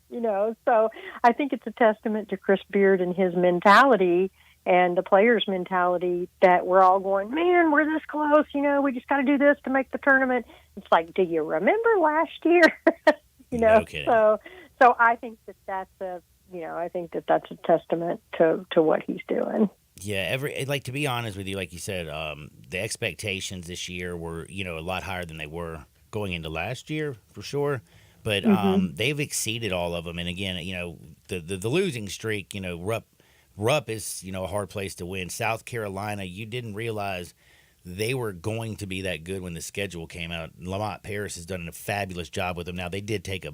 So I think it's a testament to Chris Beard and his mentality and the players' mentality that we're all going, man, we're this close, we just got to do this to make the tournament. It's like, do you remember last year? No kidding. So I think that's a testament to what he's doing. Yeah, to be honest with you, like you said, the expectations this year were, a lot higher than they were going into last year, for sure. But they've exceeded all of them. And again, the losing streak, Rupp is, a hard place to win. South Carolina, you didn't realize they were going to be that good when the schedule came out. Lamont Paris has done a fabulous job with them. Now, they did take a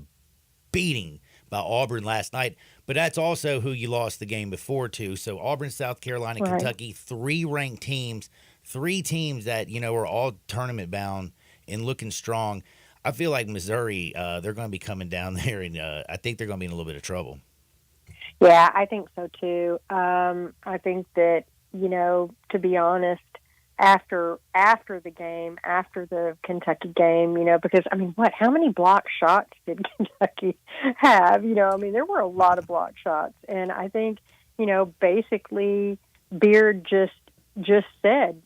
beating by Auburn last night, but that's also who you lost the game before to. So Auburn, South Carolina, right. Kentucky, 3 ranked teams, 3 teams that, are all tournament bound and looking strong. I feel like Missouri, they're going to be coming down there, and I think they're going to be in a little bit of trouble. Yeah, I think so too. I think that, to be honest, after the game, after the Kentucky game, because, how many block shots did Kentucky have? There were a lot of block shots. And I think, basically Beard just said,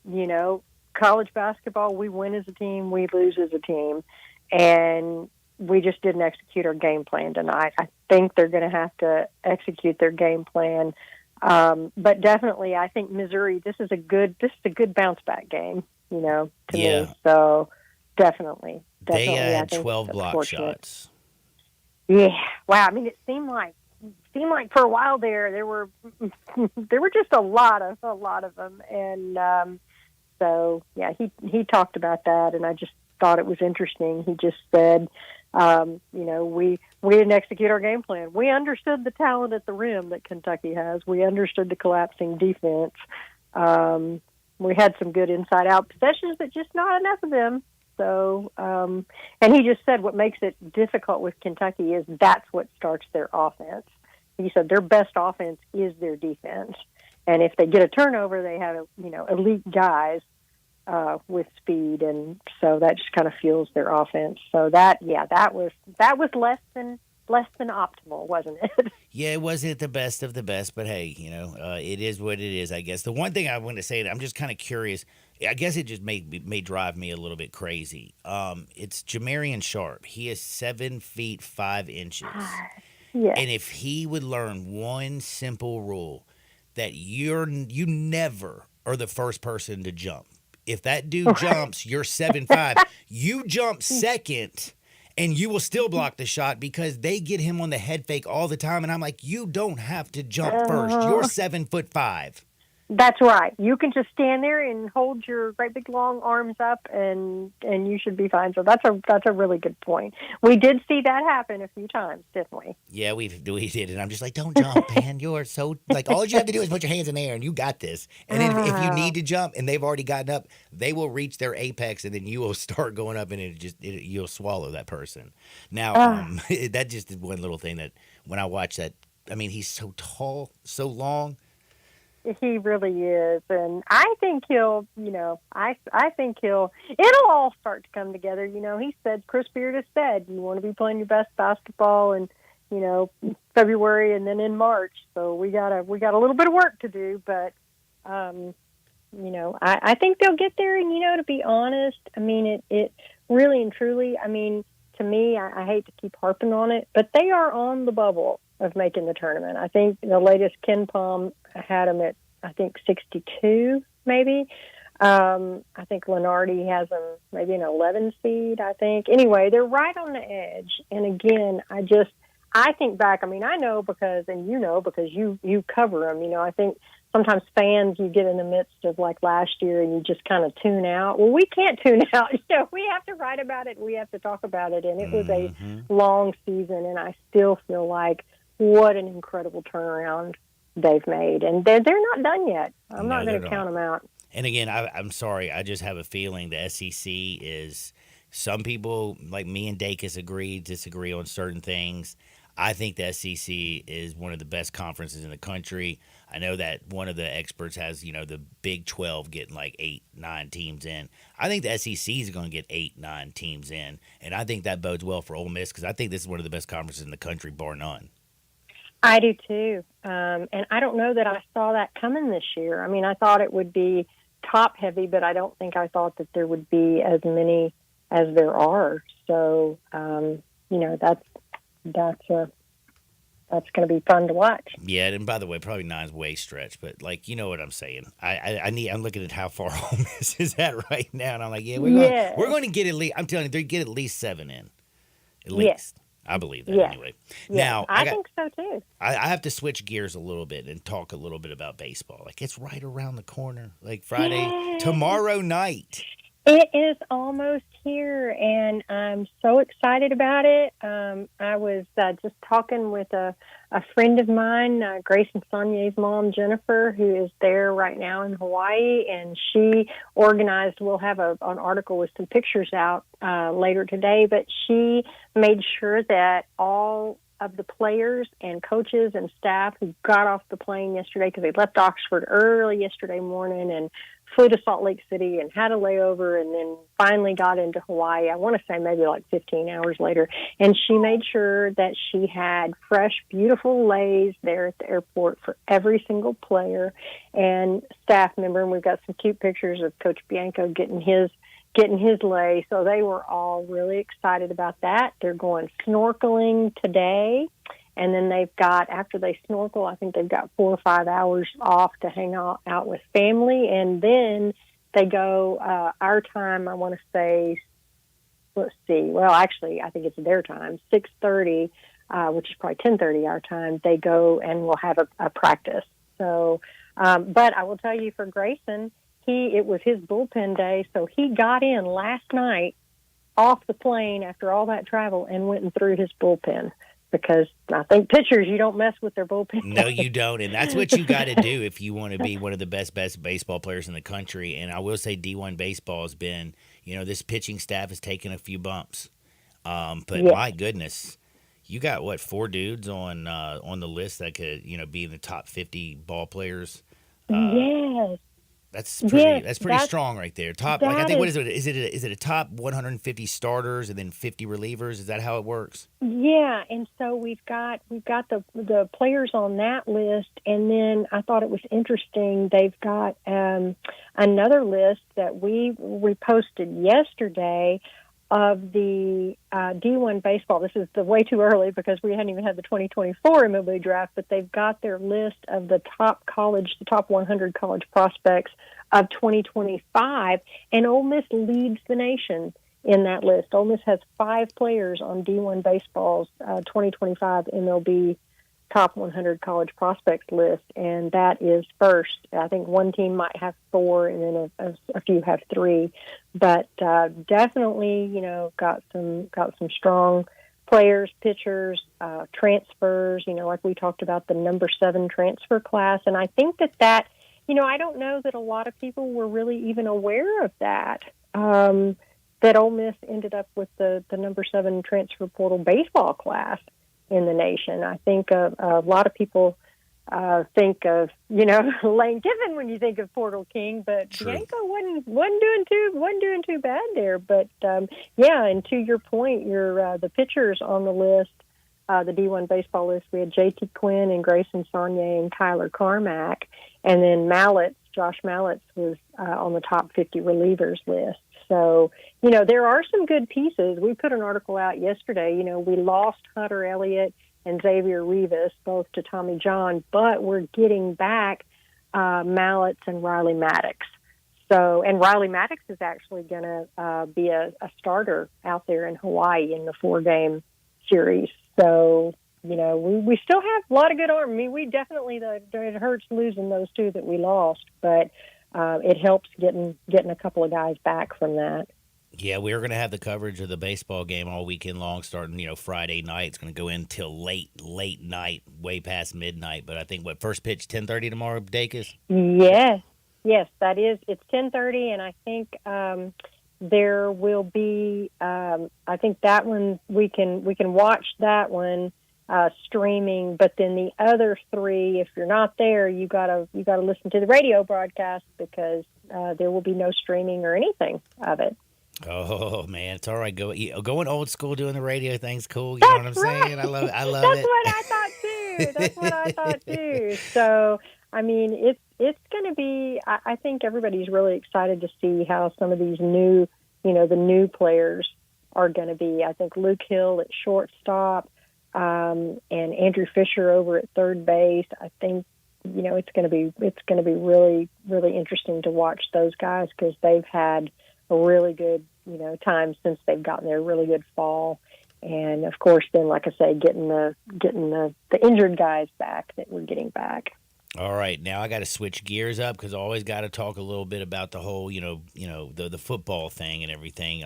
college basketball, we win as a team, we lose as a team. And we just didn't execute our game plan tonight. I think they're going to have to execute their game plan. But definitely, I think Missouri, this is a good bounce back game, to me. So definitely. They had 12 that's block fortunate. shots. Yeah. Wow. It seemed like for a while there were just a lot of them. And, so yeah, he talked about that, and I just thought it was interesting. He just said, we didn't execute our game plan. We understood the talent at the rim that Kentucky has. We understood the collapsing defense. We had some good inside-out possessions, but just not enough of them. So, and he just said what makes it difficult with Kentucky is that's what starts their offense. He said their best offense is their defense. And if they get a turnover, they have, elite guys with speed, and so that just kind of fuels their offense. So that was less than optimal, wasn't it? Yeah, it wasn't the best of the best, but hey, it is what it is, I guess. The one thing I want to say, I'm just kind of curious, I guess it just may drive me a little bit crazy. It's Jamarian Sharp. He is 7 feet 5 inches. Yeah. And if he would learn one simple rule, that you never are the first person to jump. If that dude jumps, you're 7'5". You jump second, and you will still block the shot because they get him on the head fake all the time. And I'm like, you don't have to jump first. You're 7'5". That's right. You can just stand there and hold your great big long arms up, and you should be fine. So that's a really good point. We did see that happen a few times, didn't we? Yeah, we did, and I'm just like, don't jump, man. You're so like all you have to do is put your hands in the air, and you got this. And then if you need to jump, and they've already gotten up, they will reach their apex, and then you will start going up, and you'll swallow that person. Now, that just is one little thing that when I watch that, I mean, he's so tall, so long. He really is, and I think he'll, I think it'll all start to come together. He said, Chris Beard has said, you want to be playing your best basketball in, February and then in March. So we got a little bit of work to do, but, I think they'll get there. And, to be honest, I mean, it really and truly, I mean, to me, I hate to keep harping on it, but they are on the bubble of making the tournament. I think the latest Ken Palm had them at, 62, maybe. I think Lenardi has them maybe an 11 seed, I think. Anyway, they're right on the edge. And again, I think back, I mean, I know because, and because you cover them, I think sometimes fans, you get in the midst of like last year and you just kind of tune out. Well, we can't tune out. We have to write about it. We have to talk about it. And it was a long season, and I still feel like what an incredible turnaround they've made. And they're not done yet. I'm not going to count them out. And again, I'm sorry. I just have a feeling the SEC is, some people like me and Dacus disagree on certain things. I think the SEC is one of the best conferences in the country. I know that one of the experts has, the Big 12 getting like 8-9 teams in. I think the SEC is going to get 8-9 teams in, and I think that bodes well for Ole Miss because I think this is one of the best conferences in the country, bar none. I do too. And I don't know that I saw that coming this year. I mean, I thought it would be top heavy, but I don't think I thought that there would be as many as there are. So, that's going to be fun to watch. Yeah, and by the way, probably 9's way stretch, but like, you know what I'm saying. I'm looking at how far Ole Miss is at right now, and I'm like, we're going to get at least. I'm telling you, they get at least 7 in, at least. I believe that anyway. Yeah. Now I think so too. I have to switch gears a little bit and talk a little bit about baseball. Like, it's right around the corner. Like Friday, tomorrow night. It is almost here, and I'm so excited about it. I was just talking with a friend of mine, Grace and Sonia's mom, Jennifer, who is there right now in Hawaii, and she organized, we'll have an article with some pictures out later today, but she made sure that all of the players and coaches and staff who got off the plane yesterday, because they left Oxford early yesterday morning and flew to Salt Lake City and had a layover and then finally got into Hawaii, I want to say maybe like 15 hours later. And she made sure that she had fresh, beautiful leis there at the airport for every single player and staff member. And we've got some cute pictures of Coach Bianco getting his lei. So they were all really excited about that. They're going snorkeling today. And then they've got, after they snorkel, I think they've got 4 or 5 hours off to hang out with family. And then they go, our time, I want to say, let's see. Well, actually, I think it's their time, 6:30, which is probably 10:30 our time. They go and we'll have a practice. So, but I will tell you for Grayson, it was his bullpen day. So he got in last night off the plane after all that travel and went and threw his bullpen. Because I think pitchers, you don't mess with their bullpen. No, you don't. And that's what you got to do if you want to be one of the best baseball players in the country. And I will say D1 baseball has been, this pitching staff has taken a few bumps. But my goodness, you got, 4 dudes on the list that could, be in the top 50 ball players? Yes. That's pretty strong right there. What is it? Is it a top 150 starters and then 50 relievers? Is that how it works? Yeah, and so we've got the players on that list, and then I thought it was interesting. They've got another list that we reposted yesterday of the D1 baseball. This is way too early because we hadn't even had the 2024 MLB draft, but they've got their list of the top 100 college prospects of 2025, and Ole Miss leads the nation in that list. Ole Miss has 5 players on D1 baseball's 2025 MLB top 100 college prospects list, and that is first. I think one team might have 4, and then a few have 3, but definitely, got some strong players, pitchers, transfers. Like we talked about the number 7 transfer class, and I think that I don't know that a lot of people were really even aware of that. That Ole Miss ended up with the number 7 transfer portal baseball class in the nation. I think a lot of people think of Lane Kiffin when you think of Portal King, but Bianco wasn't doing too bad there. But and to your point, the pitchers on the list, the D1 baseball list, we had J.T. Quinn and Grayson Saunier and Kyler Carmack, and then Josh Mallitz was on the top 50 relievers list. So, there are some good pieces. We put an article out yesterday. We lost Hunter Elliott and Xavier Rivas, both to Tommy John, but we're getting back Mallitz and Riley Maddox. So, and Riley Maddox is actually going to be a starter out there in Hawaii in the 4-game series. So, we still have a lot of good arms. I mean, we definitely, it hurts losing those 2 that we lost, but it helps getting a couple of guys back from that. Yeah, we're going to have the coverage of the baseball game all weekend long, starting, Friday night. It's going to go until late night, way past midnight. But I think, first pitch, 10:30 tomorrow, Dacus? Yes, that is. It's 10:30, and I think there will be, I think that one, we can watch that one streaming, but then the other 3, if you're not there, you gotta listen to the radio broadcast, because there will be no streaming or anything of it. Oh man, it's all right. Going old school, doing the radio thing's cool. You know what I'm saying? I love it. That's it. That's what I thought too. So I mean, it's going to be. I think everybody's really excited to see how some of these new, the new players are going to be. I think Luke Hill at shortstop. And Andrew Fisher over at third base. I think it's going to be really, really interesting to watch those guys, because they've had a really good time since they've gotten their really good fall, and of course then, like I say, getting the injured guys back that we're getting back. All right, now I got to switch gears up, because I always got to talk a little bit about the whole the football thing and everything.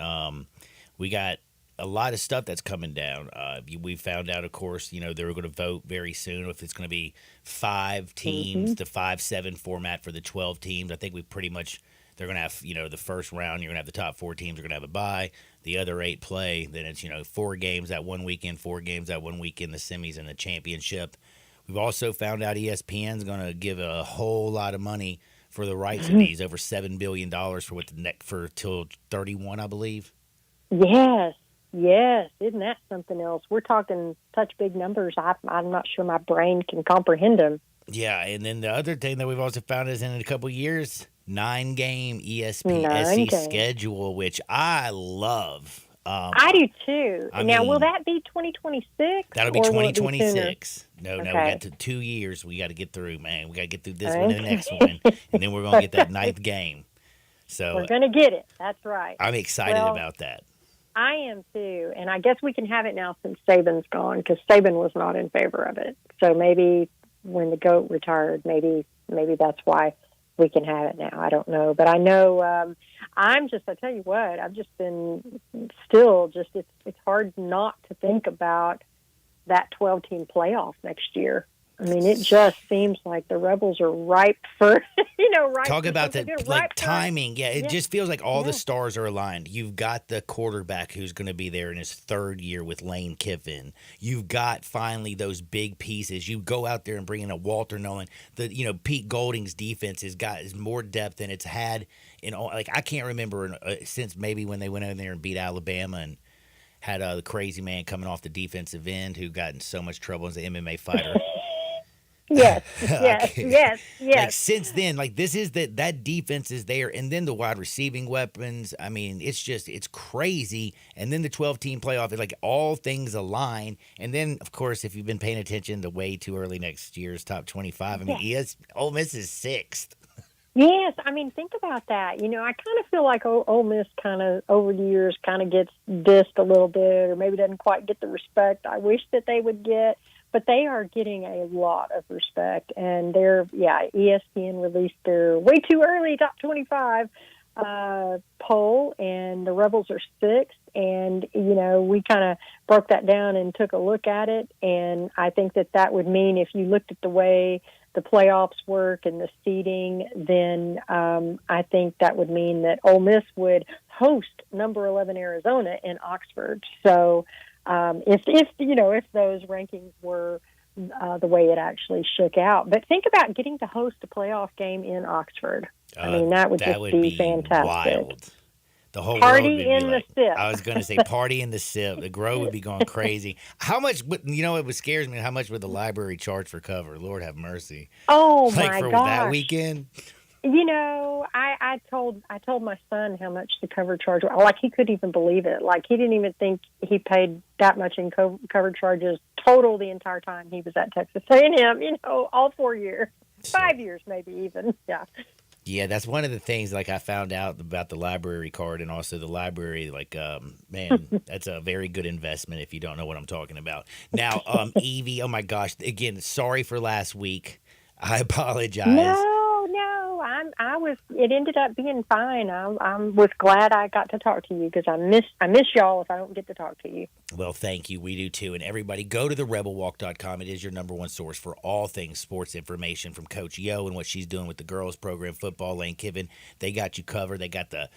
We got a lot of stuff that's coming down. We found out, of course, they were going to vote very soon if it's going to be 5 teams, the 5-7 format for the 12 teams. I think they're going to have, the first round, you're going to have the top 4 teams are going to have a bye. The other 8 play. Then it's, 4 games that one weekend, 4 games that one weekend, the semis and the championship. We've also found out ESPN's going to give a whole lot of money for the rights of these, over $7 billion for till 31, I believe. Yes, isn't that something else? We're talking such big numbers, I'm not sure my brain can comprehend them. Yeah, and then the other thing that we've also found is in a couple of years, 9-game ESPN schedule, which I love. I do too. Now, will that be 2026? That'll be 2026. No, we got 2 years we got to get through, man. We got to get through this one and the next one, and then we're going to get that 9th game. So we're going to get it. That's right. I'm excited about that. I am too, and I guess we can have it now since Saban's gone, because Saban was not in favor of it. So maybe when the GOAT retired, maybe that's why we can have it now. I don't know, but I know I tell you what, I've just been it's hard not to think about that 12-team playoff next year. I mean, it just seems like the Rebels are ripe for, Talk about that, timing. Yeah, it just feels like all the stars are aligned. You've got the quarterback who's going to be there in his 3rd year with Lane Kiffin. You've got finally those big pieces. You go out there and bring in a Walter Nolan. Pete Golding's defense is more depth than it's had in all. Like, I can't remember since maybe when they went in there and beat Alabama and had the crazy man coming off the defensive end who got in so much trouble as an MMA fighter. Yes. Like, since then, like, this is that defense is there, and then the wide receiving weapons. I mean, it's crazy. And then the 12-team playoff is like all things align. And then, of course, if you've been paying attention to way too early next year's top 25, I mean, Ole Miss is 6th. Yes, I mean, think about that. I kind of feel like Ole Miss kind of over the years kind of gets dissed a little bit, or maybe doesn't quite get the respect I wish that they would get. but they are getting a lot of respect. And ESPN released their way too early top 25 poll, and the Rebels are 6th. And, we kind of broke that down and took a look at it. And I think that would mean if you looked at the way the playoffs work and the seeding, then I think that would mean that Ole Miss would host number 11 Arizona in Oxford. So if those rankings were the way it actually shook out. But think about getting to host a playoff game in Oxford. I mean, that would be fantastic. Wild. The whole party in the SIP. I was going to say party in the SIP. The Grove would be going crazy. How much? It scares me. How much would the library charge for cover? Lord have mercy. Oh my gosh! That weekend. I told my son how much the cover charge was. Like, he couldn't even believe it. Like, he didn't even think he paid that much in cover charges total the entire time he was at Texas A&M. All 4 years, 5 years maybe even. Yeah. Yeah, that's one of the things, like, I found out about the library card, and also the library, like, man, that's a very good investment if you don't know what I'm talking about. Now, Evie, oh my gosh, again, sorry for last week. I apologize. No, it ended up being fine. I was glad I got to talk to you, because I miss y'all if I don't get to talk to you. Well, thank you. We do too. And everybody, go to therebelwalk.com. It is your number one source for all things sports information from Coach Yo and what she's doing with the girls program, football. Lane Kiffin, they got you covered. They got the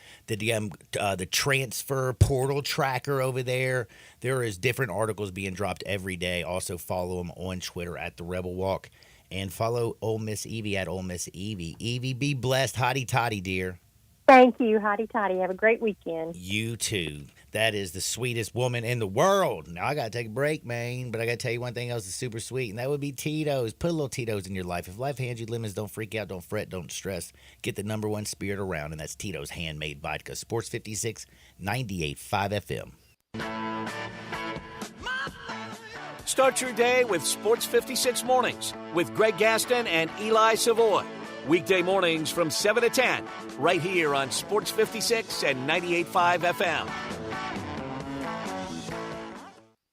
transfer portal tracker over there. There is different articles being dropped every day. Also follow them on Twitter at The Rebel Walk. And follow Ole Miss Evie at Ole Miss Evie. Evie, be blessed. Hotty toddy, dear. Thank you. Hotty toddy. Have a great weekend. You too. That is the sweetest woman in the world. Now, I got to take a break, man, but I got to tell you one thing else that's super sweet, and that would be Tito's. Put a little Tito's in your life. If life hands you lemons, don't freak out, don't fret, don't stress. Get the number one spirit around, and that's Tito's Handmade Vodka. Sports 56, 98.5 FM. Start your day with Sports 56 Mornings with Greg Gaston and Eli Savoy. Weekday mornings from 7 to 10, right here on Sports 56 and 98.5 FM.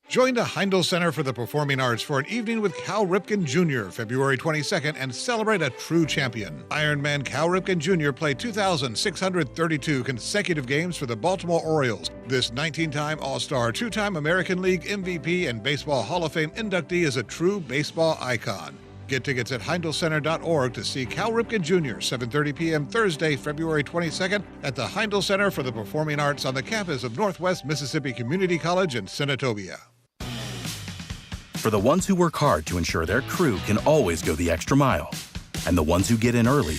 Join the Heindel Center for the Performing Arts for an evening with Cal Ripken Jr. February 22nd and celebrate a true champion. Ironman Cal Ripken Jr. played 2,632 consecutive games for the Baltimore Orioles. This 19-time All-Star, 2-time American League MVP, and Baseball Hall of Fame inductee is a true baseball icon. Get tickets at HeindelCenter.org to see Cal Ripken Jr. 7:30 p.m. Thursday, February 22nd at the Heindel Center for the Performing Arts on the campus of Northwest Mississippi Community College in Senatobia. For the ones who work hard to ensure their crew can always go the extra mile, and the ones who get in early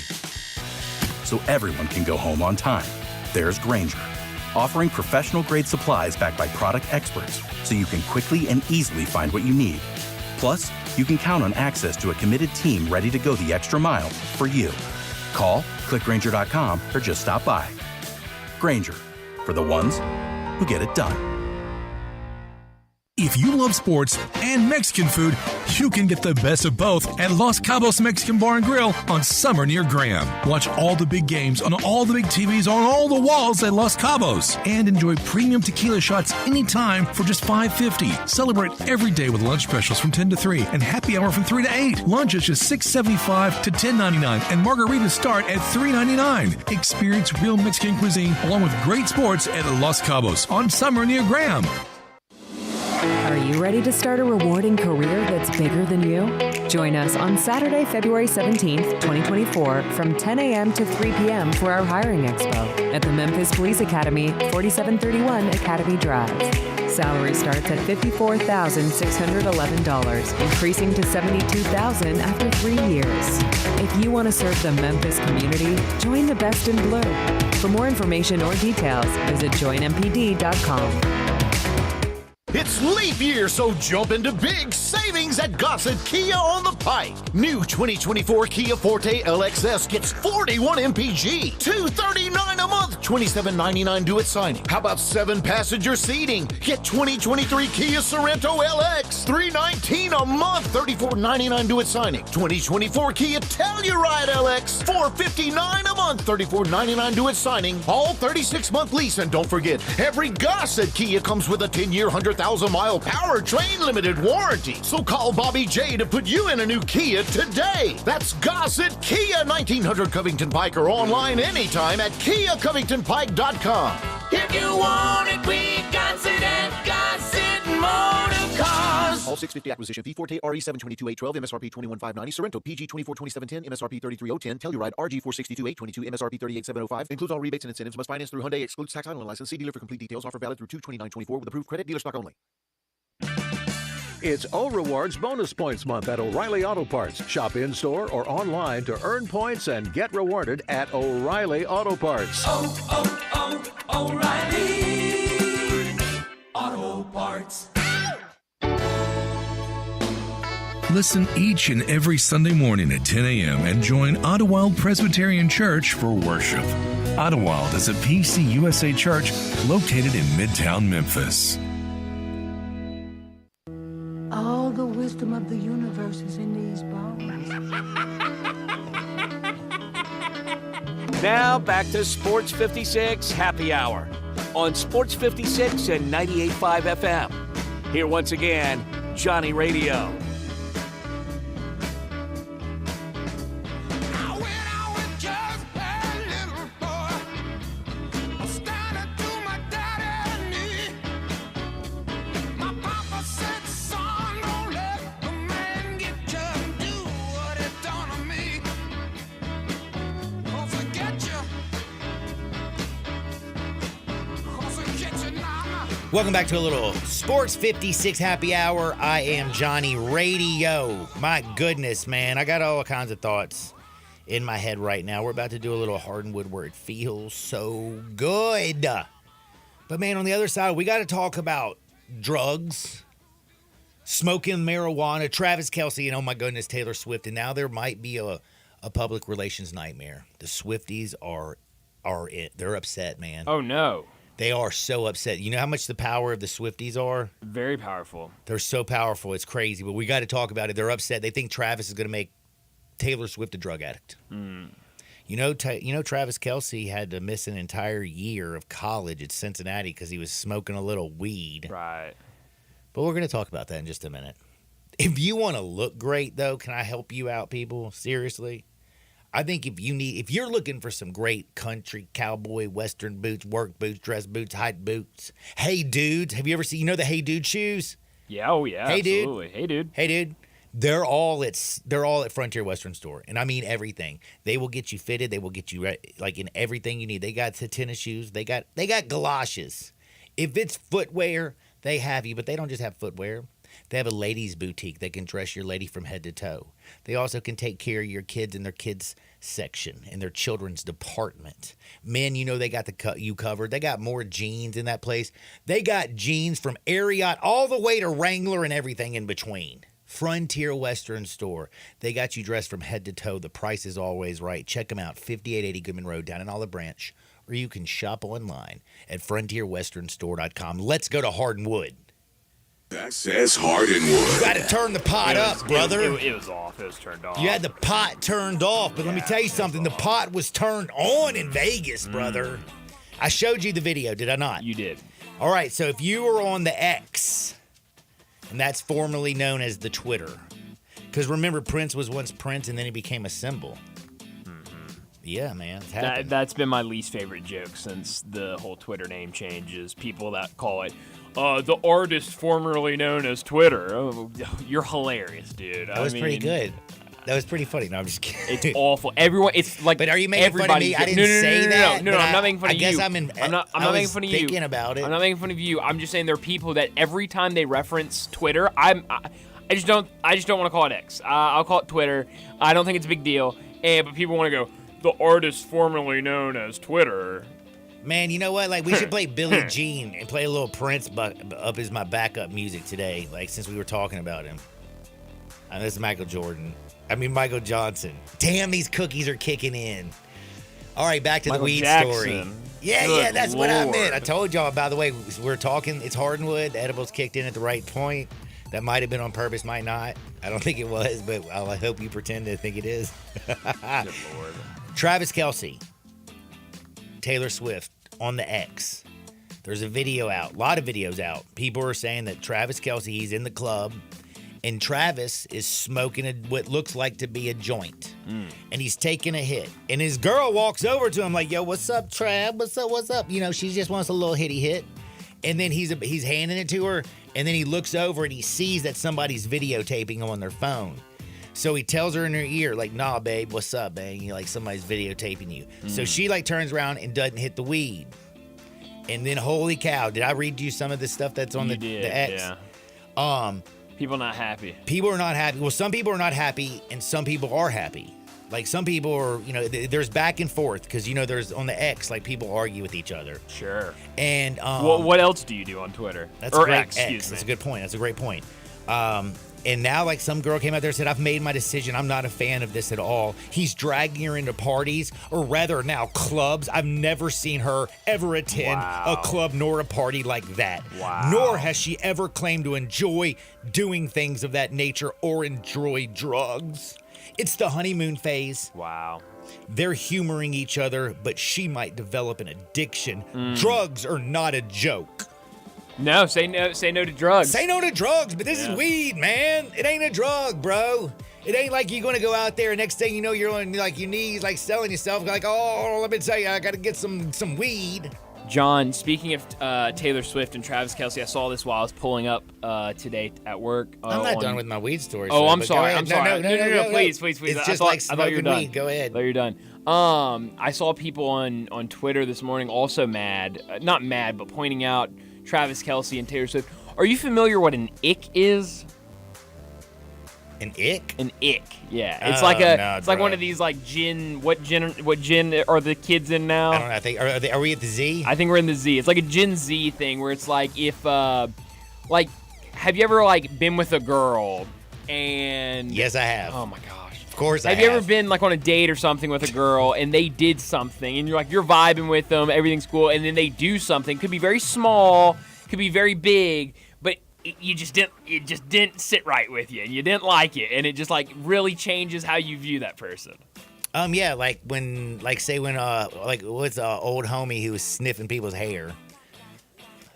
so everyone can go home on time, there's Grainger, offering professional-grade supplies backed by product experts so you can quickly and easily find what you need. Plus, you can count on access to a committed team ready to go the extra mile for you. Call, click Grainger.com, or just stop by. Grainger, for the ones who get it done. If you love sports and Mexican food, you can get the best of both at Los Cabos Mexican Bar and Grill on Summer near Graham. Watch all the big games on all the big TVs on all the walls at Los Cabos and enjoy premium tequila shots anytime for just $5.50. Celebrate every day with lunch specials from 10 to 3 and happy hour from 3 to 8. Lunch is just $6.75 to $10.99 and margaritas start at $3.99. Experience real Mexican cuisine along with great sports at Los Cabos on Summer near Graham. Are you ready to start a rewarding career that's bigger than you? Join us on Saturday, February 17th, 2024 from 10 a.m. to 3 p.m. for our hiring expo at the Memphis Police Academy, 4731 Academy Drive. Salary starts at $54,611, increasing to $72,000 after 3 years. If you want to serve the Memphis community, join the Best in Blue. For more information or details, visit joinmpd.com. It's leap year, so jump into big savings at Gossett Kia on the Pike. New 2024 Kia Forte LXS gets 41 MPG, $239 a month, $27.99 due at signing. How about 7-passenger seating? Get 2023 Kia Sorento LX, $319 a month, $34.99 due at signing. 2024 Kia Telluride LX, $459 a month, $34.99 due at signing. All 36-month lease, and don't forget, every Gossett Kia comes with a 10-year, 100,000 1,000-mile powertrain limited warranty. So call Bobby J to put you in a new Kia today. That's Gossett Kia, 1900 Covington Pike, or online anytime at KiaCovingtonPike.com. If you want it, we got it at Gossett Motor Cars. All 650 acquisition fee, Forte RE722-812, MSRP 21,590, Sorrento PG 242710, MSRP 33,010, Telluride RG 462-822, MSRP 38,705. Includes all rebates and incentives. Must finance through Hyundai. Excludes tax, title, and license. See dealer for complete details. Offer valid through 2/29/24 with approved credit. Dealer stock only. It's O Rewards Bonus Points Month at O'Reilly Auto Parts. Shop in-store or online to earn points and get rewarded at O'Reilly Auto Parts. O'Reilly Auto Parts. Listen each and every Sunday morning at 10 a.m. and join Ottawa Presbyterian Church for worship. Ottawa is a PCUSA church located in Midtown Memphis. All the wisdom of the universe is in these bones. Now back to Sports 56 Happy Hour on Sports 56 and 98.5 FM. Here once again, Johnny Radio. Welcome back to a little Sports 56 Happy Hour. I am Johnny Radio. My goodness, man. I got all kinds of thoughts in my head right now. We're about to do a little Hardwood where it feels so good. But, man, on the other side, we got to talk about drugs, smoking marijuana, Travis Kelce, and, oh, my goodness, Taylor Swift. And now there might be a public relations nightmare. The Swifties they're upset, man. Oh, no. They are so upset. You know how much the power of the Swifties are? Very powerful. They're so powerful. It's crazy. But we got to talk about it. They're upset. They think Travis is going to make Taylor Swift a drug addict. Mm. You know, Travis Kelce had to miss an entire year of college at Cincinnati because he was smoking a little weed. Right. But we're going to talk about that in just a minute. If you want to look great, though, can I help you out, people? Seriously? I think if you're looking for some great country, cowboy, western boots, work boots, dress boots, hike boots, Hey Dudes, have you ever seen, the Hey Dude shoes? Yeah, oh yeah, Hey absolutely. Dude. Hey Dude. Hey Dude. They're all at Frontier Western Store, and I mean everything. They will get you fitted. They will get you like in everything you need. They got the tennis shoes. They got galoshes. If it's footwear, they have you, but they don't just have footwear. They have a ladies' boutique that can dress your lady from head to toe. They also can take care of your kids in their kids' section, in their children's department. Men, they got you covered. They got more jeans in that place. They got jeans from Ariat all the way to Wrangler and everything in between. Frontier Western Store. They got you dressed from head to toe. The price is always right. Check them out, 5880 Goodman Road down in Olive Branch. Or you can shop online at frontierwesternstore.com. Let's go to Hardwood. That says Hardwood. You got to turn the pot up, brother. It was off. It was turned off. You had the pot turned off, but let me tell you something. The pot was turned on in Vegas, brother. I showed you the video, did I not? You did. All right, so if you were on the X, and that's formerly known as the Twitter, because remember, Prince was once Prince, and then he became a symbol. Yeah, man. It's happened. That's been my least favorite joke since the whole Twitter name change is people that call it the artist formerly known as Twitter. Oh, you're hilarious, dude. That was pretty good. That was pretty funny. No, I'm just kidding. It's awful. Everyone, it's like. But are you making fun of me? I didn't say that. No, I'm not making fun of you. I guess I'm not making fun of you. Thinking about it. I'm not making fun of you. I'm just saying there are people that every time they reference Twitter, I just don't want to call it X. I'll call it Twitter. I don't think it's a big deal. But people want to go, the artist formerly known as Twitter. Man, you know what? Like, we should play Billie Jean and play a little Prince up as my backup music today, like, since we were talking about him. And this is Michael Johnson. Damn, these cookies are kicking in. All right, back to the weed story. Yeah, that's what I meant. I told y'all, by the way, we're talking, it's Hardwood. The edibles kicked in at the right point. That might have been on purpose, might not. I don't think it was, but I hope you pretend to think it is. Good Lord. Travis Kelce, Taylor Swift on the X. There's a video out, a lot of videos out. People are saying that Travis Kelce, he's in the club, and Travis is smoking what looks like to be a joint. And he's taking a hit. And his girl walks over to him like, yo, what's up, Trav? What's up? You know, she just wants a little hitty hit. And then he's handing it to her, and then he looks over and he sees that somebody's videotaping him on their phone. So he tells her in her ear, like, nah, babe, what's up, babe? You like, somebody's videotaping you. So she, like, turns around and doesn't hit the weed. And then, holy cow, did I read you some of the stuff that's on the X? Yeah. People not happy. People are not happy. Well, some people are not happy, and some people are happy. Like, some people are, you know, there's back and forth because, you know, there's on the X, like, people argue with each other. Sure. And what else do you do on Twitter? That's or great. X, excuse me. That's a good point. That's a great point. And now, like, some girl came out there and said, I've made my decision. I'm not a fan of this at all. He's dragging her into parties, or rather now clubs. I've never seen her ever attend a club nor a party like that. Wow. Nor has she ever claimed to enjoy doing things of that nature or enjoy drugs. It's the honeymoon phase. Wow. They're humoring each other, but she might develop an addiction. Drugs are not a joke. No, say no to drugs. Say no to drugs, but this is weed, man. It ain't a drug, bro. It ain't like you're gonna go out there and next thing you know you're on like your knees, like selling yourself, like, oh, let me tell you, I gotta get some weed. John, speaking of Taylor Swift and Travis Kelce, I saw this while I was pulling up today at work. I'm not done with my weed story. Oh, so, I'm but sorry. go I'm ahead. sorry. No, Please. It's I just thought, like I thought you were smoking done. weed. Go ahead. I thought you were done. I saw people on Twitter this morning also mad, not mad, but pointing out Travis Kelce and Taylor Swift. Are you familiar what an ick is? An ick? An ick, yeah. It's like one of these like gin. What gin are the kids in now? I don't know. I think are we at the Z? I think we're in the Z. It's like a Gen Z thing where it's like if like have you ever like been with a girl and Yes, I have. Oh my gosh. Of course I have. Have you ever been like on a date or something with a girl and they did something and you're vibing with them, everything's cool, and then they do something, could be very small, could be very big, but it just didn't sit right with you and you didn't like it and it just like really changes how you view that person. Yeah, like when what's old homie who was sniffing people's hair?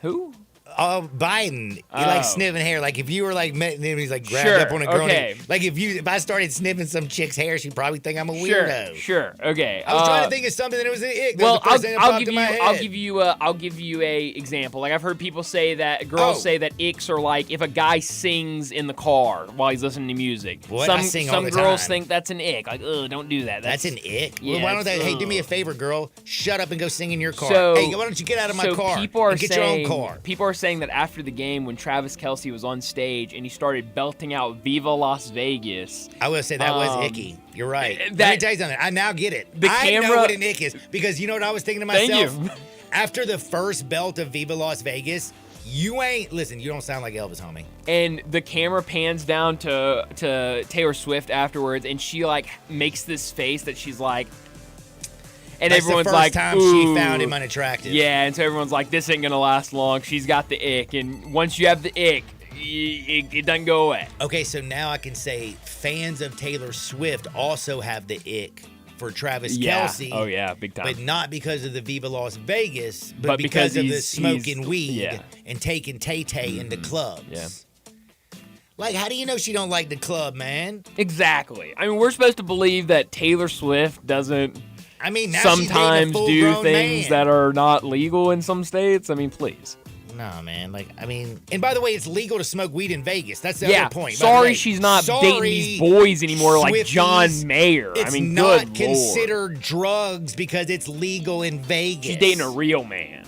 Who? Biden. He like sniffing hair. Like if you were like met him, he's like grabbed up on a girl. Okay. Like if I started sniffing some chick's hair, she'd probably think I'm a weirdo. Sure. Okay. I was trying to think of something that was an ick. Well, I'll give you a example. Like I've heard people say that girls say that icks are like if a guy sings in the car while he's listening to music. What? I sing all the some girls time. think that's an ick. Like, don't do that. That's an ick. Yeah, well, why don't they? Hey, do me a favor, girl. Shut up and go sing in your car. So, hey, why don't you get out of my car and get your own car? People are saying that after the game when Travis Kelce was on stage and he started belting out "Viva Las Vegas." I will say that was icky. You're right. Let me tell you something. I now get it. I know what an ick is because you know what I was thinking to myself? Thank you. After the first belt of Viva Las Vegas, you don't sound like Elvis, homie. And the camera pans down to Taylor Swift afterwards, and she like makes this face that she's like. And that's everyone's the first like, time ooh. she found him unattractive. Yeah, and so everyone's like, this ain't gonna last long. She's got the ick, and once you have the ick, it doesn't go away. Okay, so now I can say fans of Taylor Swift also have the ick for Travis Kelce. Oh yeah, big time. But not because of the Viva Las Vegas, but because of the smoking weed and taking Tay-Tay into clubs. Yeah. Like, how do you know she don't like the club, man? Exactly. I mean, we're supposed to believe that Taylor Swift doesn't. I mean, now sometimes she's do things that are not legal in some states. I mean, please. No, man. Like, I mean, and by the way, it's legal to smoke weed in Vegas. That's the other point. Sorry, she's not dating these boys anymore like John Mayer. It's I mean, not good considered Lord. drugs because it's legal in Vegas. She's dating a real man.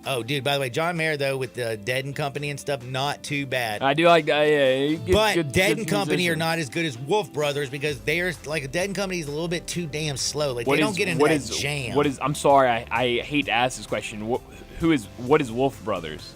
Oh, dude, by the way, John Mayer, though, with the Dead and Company and stuff, not too bad. I do like that, yeah. But Dead and Company are not as good as Wolf Brothers because they're, like, Dead and Company is a little bit too damn slow. Like, they don't get into that jam. I'm sorry, I hate to ask this question. What is Wolf Brothers?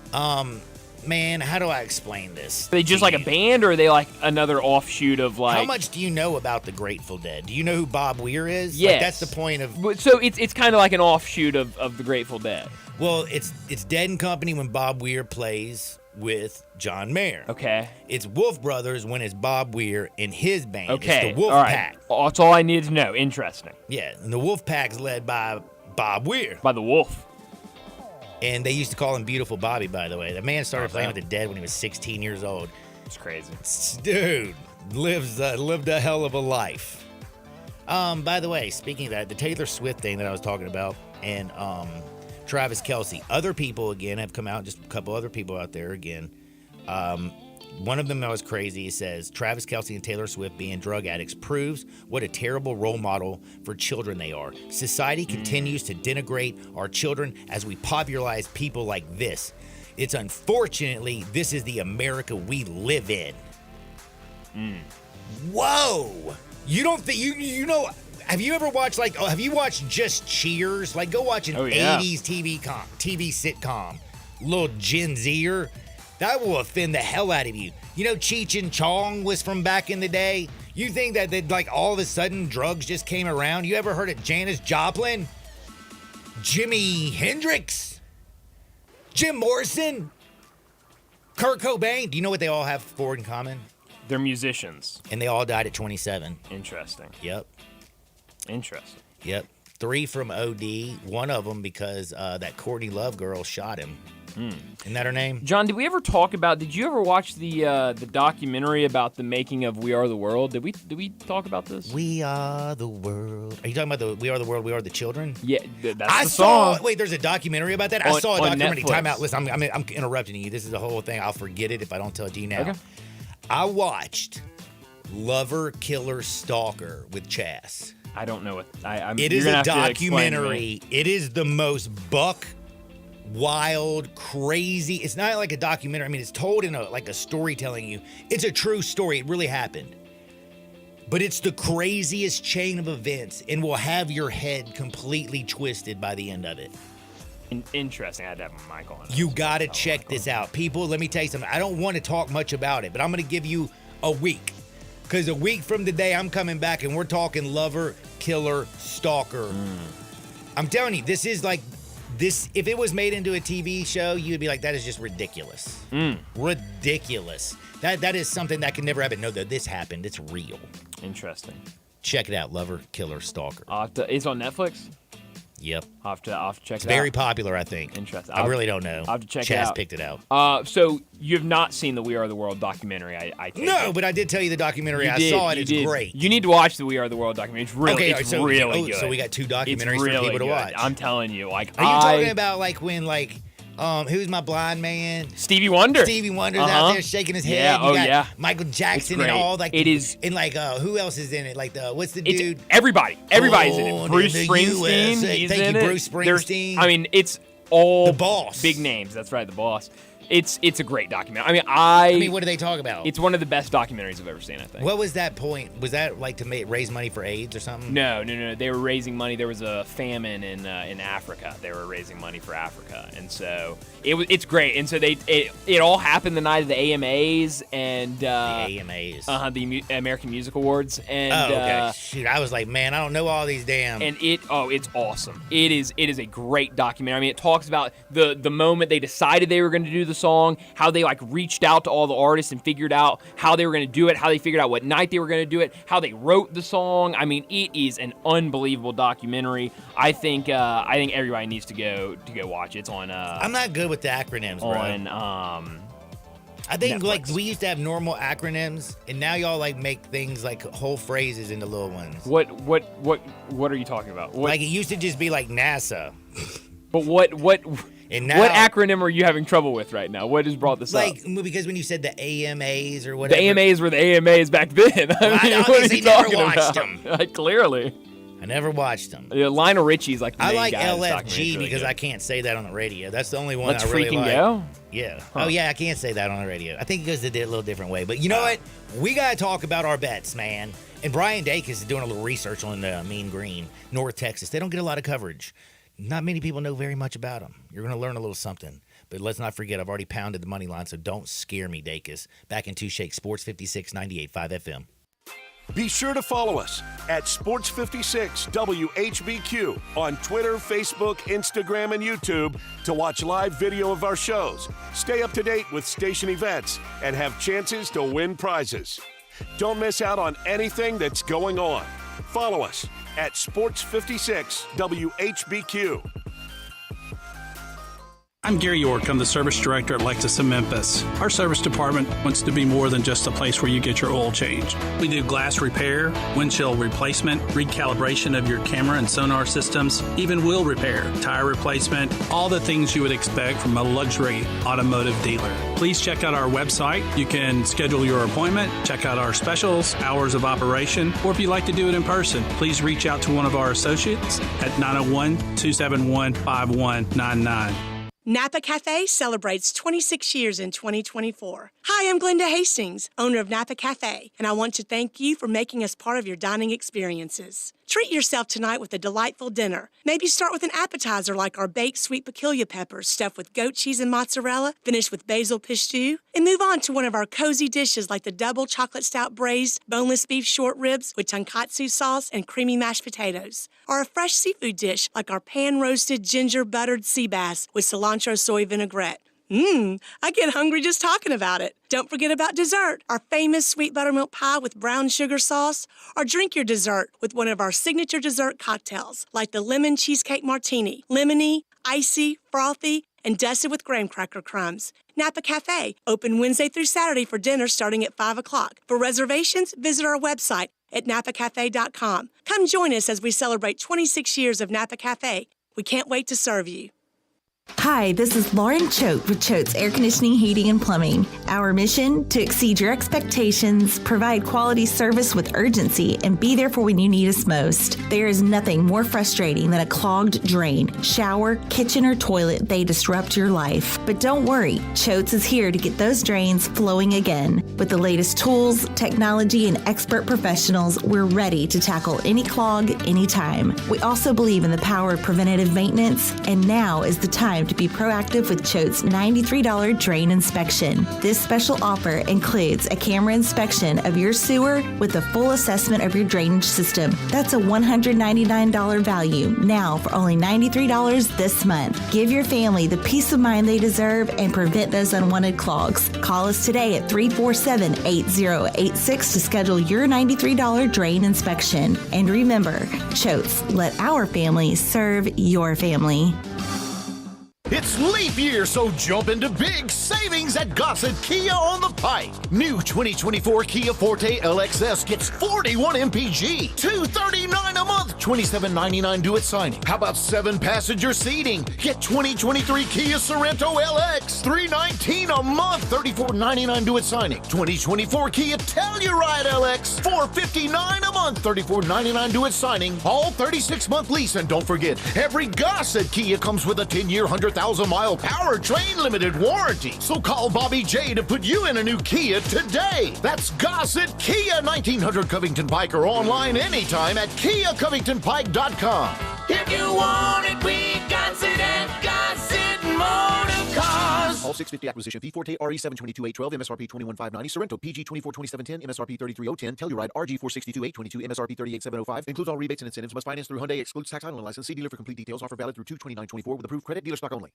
Man, how do I explain this? Are they just like a band, or are they like another offshoot of like? How much do you know about the Grateful Dead? Do you know who Bob Weir is? Yes. Like, that's the point of. So it's kind of like an offshoot of the Grateful Dead. Well, it's Dead and Company when Bob Weir plays with John Mayer. Okay. It's Wolf Brothers when it's Bob Weir and his band. Okay. It's the Wolf all right. Pack. That's all I needed to know. Interesting. Yeah, and the Wolf Pack's led by Bob Weir. By the Wolf. And they used to call him Beautiful Bobby, by the way. The man started playing with the Dead when he was 16 years old. It's crazy. Dude, lived a hell of a life. By the way, speaking of that, the Taylor Swift thing that I was talking about, and Travis Kelce. Other people, again, have come out, just a couple other people out there, again. One of them that was crazy. It says, Travis Kelce and Taylor Swift being drug addicts proves what a terrible role model for children they are. Society continues to denigrate our children as we popularize people like this. It's unfortunately, this is the America we live in. Whoa! You don't think, you know, have you ever watched, have you watched Just Cheers? Like, go watch an 80s TV sitcom. Little Gen Zer. That will offend the hell out of you. You know, Cheech and Chong was from back in the day. You think that like all of a sudden drugs just came around? You ever heard of Janis Joplin? Jimi Hendrix? Jim Morrison? Kurt Cobain? Do you know what they all have for in common? They're musicians. And they all died at 27. Interesting. Yep. Interesting. Yep. 3 from OD. One of them because that Courtney Love girl shot him. Isn't that her name? John, did you ever watch the documentary about the making of We Are the World? Did we talk about this? We Are the World. Are you talking about the We Are the World, We Are the Children? Yeah, that's the song. Wait, there's a documentary about that? I saw a documentary. Netflix. Time out. Listen, I'm interrupting you. This is the whole thing. I'll forget it if I don't tell it to you now. Okay. I watched Lover, Killer, Stalker with Chas. I don't know what It is a documentary. It is the most buck wild, crazy. It's not like a documentary. I mean, it's told in a storytelling you. It's a true story. It really happened. But it's the craziest chain of events and will have your head completely twisted by the end of it. Interesting. I had to have my mic on. You got to check this out. People, let me tell you something. I don't want to talk much about it, but I'm going to give you a week. Because a week from today, I'm coming back and we're talking Lover, Killer, Stalker. I'm telling you, this is like... This, if it was made into a TV show, you'd be like, that is just ridiculous. Ridiculous. That is something that can never happen. No, this happened. It's real. Interesting. Check it out. Lover, Killer, Stalker. It's on Netflix? Yep. I'll have to check it out. It's very popular, I think. Interesting. I really don't know. I'll have to check Chaz it out. Picked it out. So you have not seen the We Are the World documentary, I take it. But I did tell you the documentary. I saw it. It's great. You need to watch the We Are the World documentary. It's really, really good. So we got 2 documentaries for people to watch. I'm telling you. Are you talking about when who's my blind man? Stevie Wonder. Stevie Wonder's out there shaking his head. Yeah. Michael Jackson and all it is. And who else is in it? What's the dude? Everybody's in it. Bruce Springsteen. He's in it. Bruce Springsteen. It's all the boss. Big names. That's right, the boss. It's a great documentary. What do they talk about? It's one of the best documentaries I've ever seen, I think. What was that point? Was that to raise money for AIDS or something? No. They were raising money. There was a famine in Africa. They were raising money for Africa, and so it's great. And so it all happened the night of the AMAs and the AMAs, the American Music Awards. And okay. Shoot, I was like, man, I don't know all these damn. And it's awesome. It is a great documentary. I mean, it talks about the moment they decided they were going to do the song, how they reached out to all the artists and figured out how they were going to do it, how they figured out what night they were going to do it, how they wrote the song. I mean, it is an unbelievable documentary. I think everybody needs to go watch it. It's on. I'm not good with the acronyms, bro. I think Netflix. We used to have normal acronyms, and now y'all make things whole phrases into little ones. What are you talking about? It used to just be like NASA. But what and now, what acronym are you having trouble with right now? What has brought this up? Because when you said the AMAs or whatever. The AMAs were the AMAs back then. I obviously never watched them. Clearly. I never watched them. Yeah, Lionel Richie's the I main like guy LFG because I can't say that on the radio. That's the only one Let's I really freaking like. Go? Yeah. Huh. Oh, yeah, I can't say that on the radio. I think it goes a little different way. But you know what? We got to talk about our bets, man. And Brian Dacus is doing a little research on Mean Green, North Texas. They don't get a lot of coverage. Not many people know very much about them. You're going to learn a little something. But let's not forget, I've already pounded the money line, so don't scare me, Dacus. Back in 2 Shake Sports 56, 98.5 FM. Be sure to follow us at Sports 56 WHBQ on Twitter, Facebook, Instagram, and YouTube to watch live video of our shows, stay up to date with station events, and have chances to win prizes. Don't miss out on anything that's going on. Follow us at Sports 56 WHBQ. I'm Gary York. I'm the service director at Lexus of Memphis. Our service department wants to be more than just a place where you get your oil changed. We do glass repair, windshield replacement, recalibration of your camera and sonar systems, even wheel repair, tire replacement, all the things you would expect from a luxury automotive dealer. Please check out our website. You can schedule your appointment, check out our specials, hours of operation, or if you'd like to do it in person, please reach out to one of our associates at 901-271-5199. Napa Cafe celebrates 26 years in 2024. Hi, I'm Glenda Hastings, owner of Napa Cafe, and I want to thank you for making us part of your dining experiences. Treat yourself tonight with a delightful dinner. Maybe start with an appetizer like our baked sweet peculiar peppers stuffed with goat cheese and mozzarella, finished with basil pistou, and move on to one of our cozy dishes like the double chocolate stout braised boneless beef short ribs with tonkatsu sauce and creamy mashed potatoes, or a fresh seafood dish like our pan-roasted ginger buttered sea bass with cilantro soy vinaigrette. I get hungry just talking about it. Don't forget about dessert, our famous sweet buttermilk pie with brown sugar sauce, or drink your dessert with one of our signature dessert cocktails, like the lemon cheesecake martini, lemony, icy, frothy, and dusted with graham cracker crumbs. Napa Cafe, open Wednesday through Saturday for dinner starting at 5 o'clock. For reservations, visit our website at napacafe.com. Come join us as we celebrate 26 years of Napa Cafe. We can't wait to serve you. Hi, this is Lauren Choate with Choate's Air Conditioning, Heating, and Plumbing. Our mission, to exceed your expectations, provide quality service with urgency, and be there for when you need us most. There is nothing more frustrating than a clogged drain, shower, kitchen, or toilet. They disrupt your life. But don't worry, Choate's is here to get those drains flowing again. With the latest tools, technology, and expert professionals, we're ready to tackle any clog, anytime. We also believe in the power of preventative maintenance, and now is the time to be proactive with Choate's $93 drain inspection. This special offer includes a camera inspection of your sewer with a full assessment of your drainage system. That's a $199 value now for only $93 this month. Give your family the peace of mind they deserve and prevent those unwanted clogs. Call us today at 347-8086 to schedule your $93 drain inspection. And remember, Choate's, let our family serve your family. It's leap year, so jump into big savings at Gossett Kia on the Pike. New 2024 Kia Forte LXS gets 41 MPG, $239 a month, $27.99 due at signing. How about 7-passenger seating? Get 2023 Kia Sorento LX, $319 a month, $34.99 due at signing. 2024 Kia Telluride LX, $459 a month, $34.99 due at signing. All 36-month lease, and don't forget, every Gossett Kia comes with a 10-year, 100,000-mile powertrain limited warranty. So call Bobby J to put you in a new Kia today. That's Gossett Kia, 1900 Covington Pike, or online anytime at KiaCovingtonPike.com. If you want it, we got it at Gossett Motor Cars. All 650 acquisition fee, Forte RE 722-812, MSRP 21,590, Sorrento PG 242710, MSRP 33,010, Telluride RG 462-822, MSRP 38,705. Includes all rebates and incentives. Must finance through Hyundai. Excludes tax, title, and license. See dealer for complete details. Offer valid through 2/29/24 with approved credit. Dealer stock only.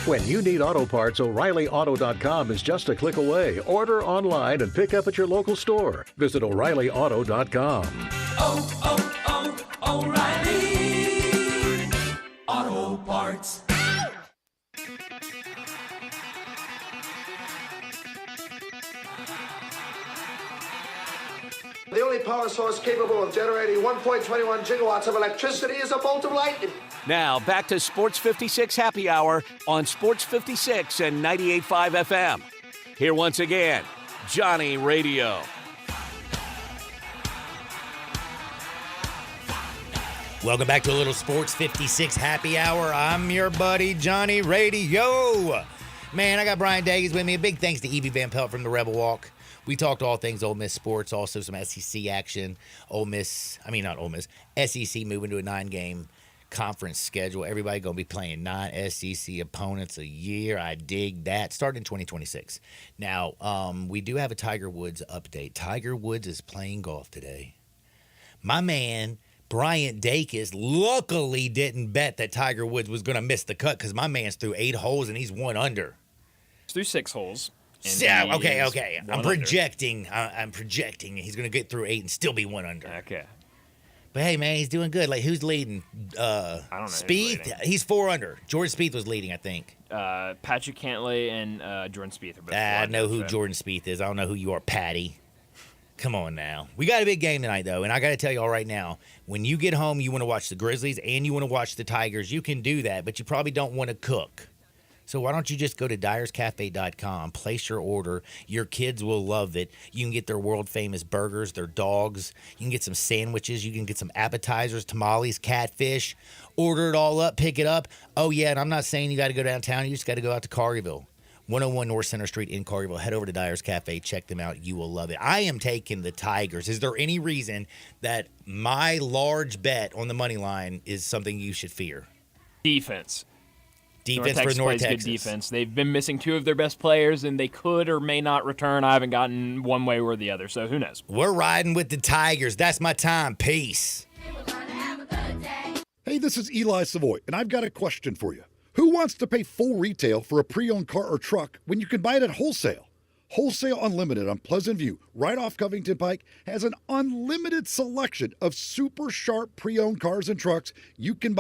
When you need auto parts, O'ReillyAuto.com is just a click away. Order online and pick up at your local store. Visit O'ReillyAuto.com. O'Reilly Auto Parts. The only power source capable of generating 1.21 gigawatts of electricity is a bolt of lightning. Now, back to Sports 56 Happy Hour on Sports 56 and 98.5 FM. Here once again, Johnny Radio. Welcome back to a little Sports 56 Happy Hour. I'm your buddy, Johnny Radio. Man, I got Brian Daggins with me. A big thanks to Evie Van Pelt from the Rebel Walk. We talked all things Ole Miss sports, also some SEC action. SEC moving to a 9-game conference schedule. Everybody going to be playing 9 SEC opponents a year. I dig that. Starting in 2026. Now, we do have a Tiger Woods update. Tiger Woods is playing golf today. My man, Bryant Dacus, luckily didn't bet that Tiger Woods was going to miss the cut because my man's through 8 holes and he's 1 under. He's through 6 holes. Yeah, okay. I'm projecting. He's going to get through 8 and still be 1 under. Okay. But hey, man, he's doing good. Like, who's leading? I don't know. Spieth. He's 4 under. Jordan Spieth was leading, I think. Patrick Cantlay and Jordan Spieth are both. I know who Jordan Spieth is. I don't know who you are, Patty. Come on now. We got a big game tonight, though, and I got to tell you all right now, when you get home, you want to watch the Grizzlies and you want to watch the Tigers. You can do that, but you probably don't want to cook. So why don't you just go to DyersCafe.com, place your order. Your kids will love it. You can get their world-famous burgers, their dogs. You can get some sandwiches. You can get some appetizers, tamales, catfish. Order it all up, pick it up. Oh, yeah, and I'm not saying you got to go downtown. You just got to go out to Collierville. 101 North Center Street in Collierville. Head over to Dyer's Cafe. Check them out. You will love it. I am taking the Tigers. Is there any reason that my large bet on the money line is something you should fear? Defense. Defense for North Texas. Good defense. They've been missing 2 of their best players, and they could or may not return. I haven't gotten one way or the other, so who knows? We're riding with the Tigers. That's my time. Peace. Hey, this is Eli Savoy, and I've got a question for you. Who wants to pay full retail for a pre-owned car or truck when you can buy it at wholesale? Wholesale Unlimited on Pleasant View, right off Covington Pike, has an unlimited selection of super sharp pre-owned cars and trucks you can buy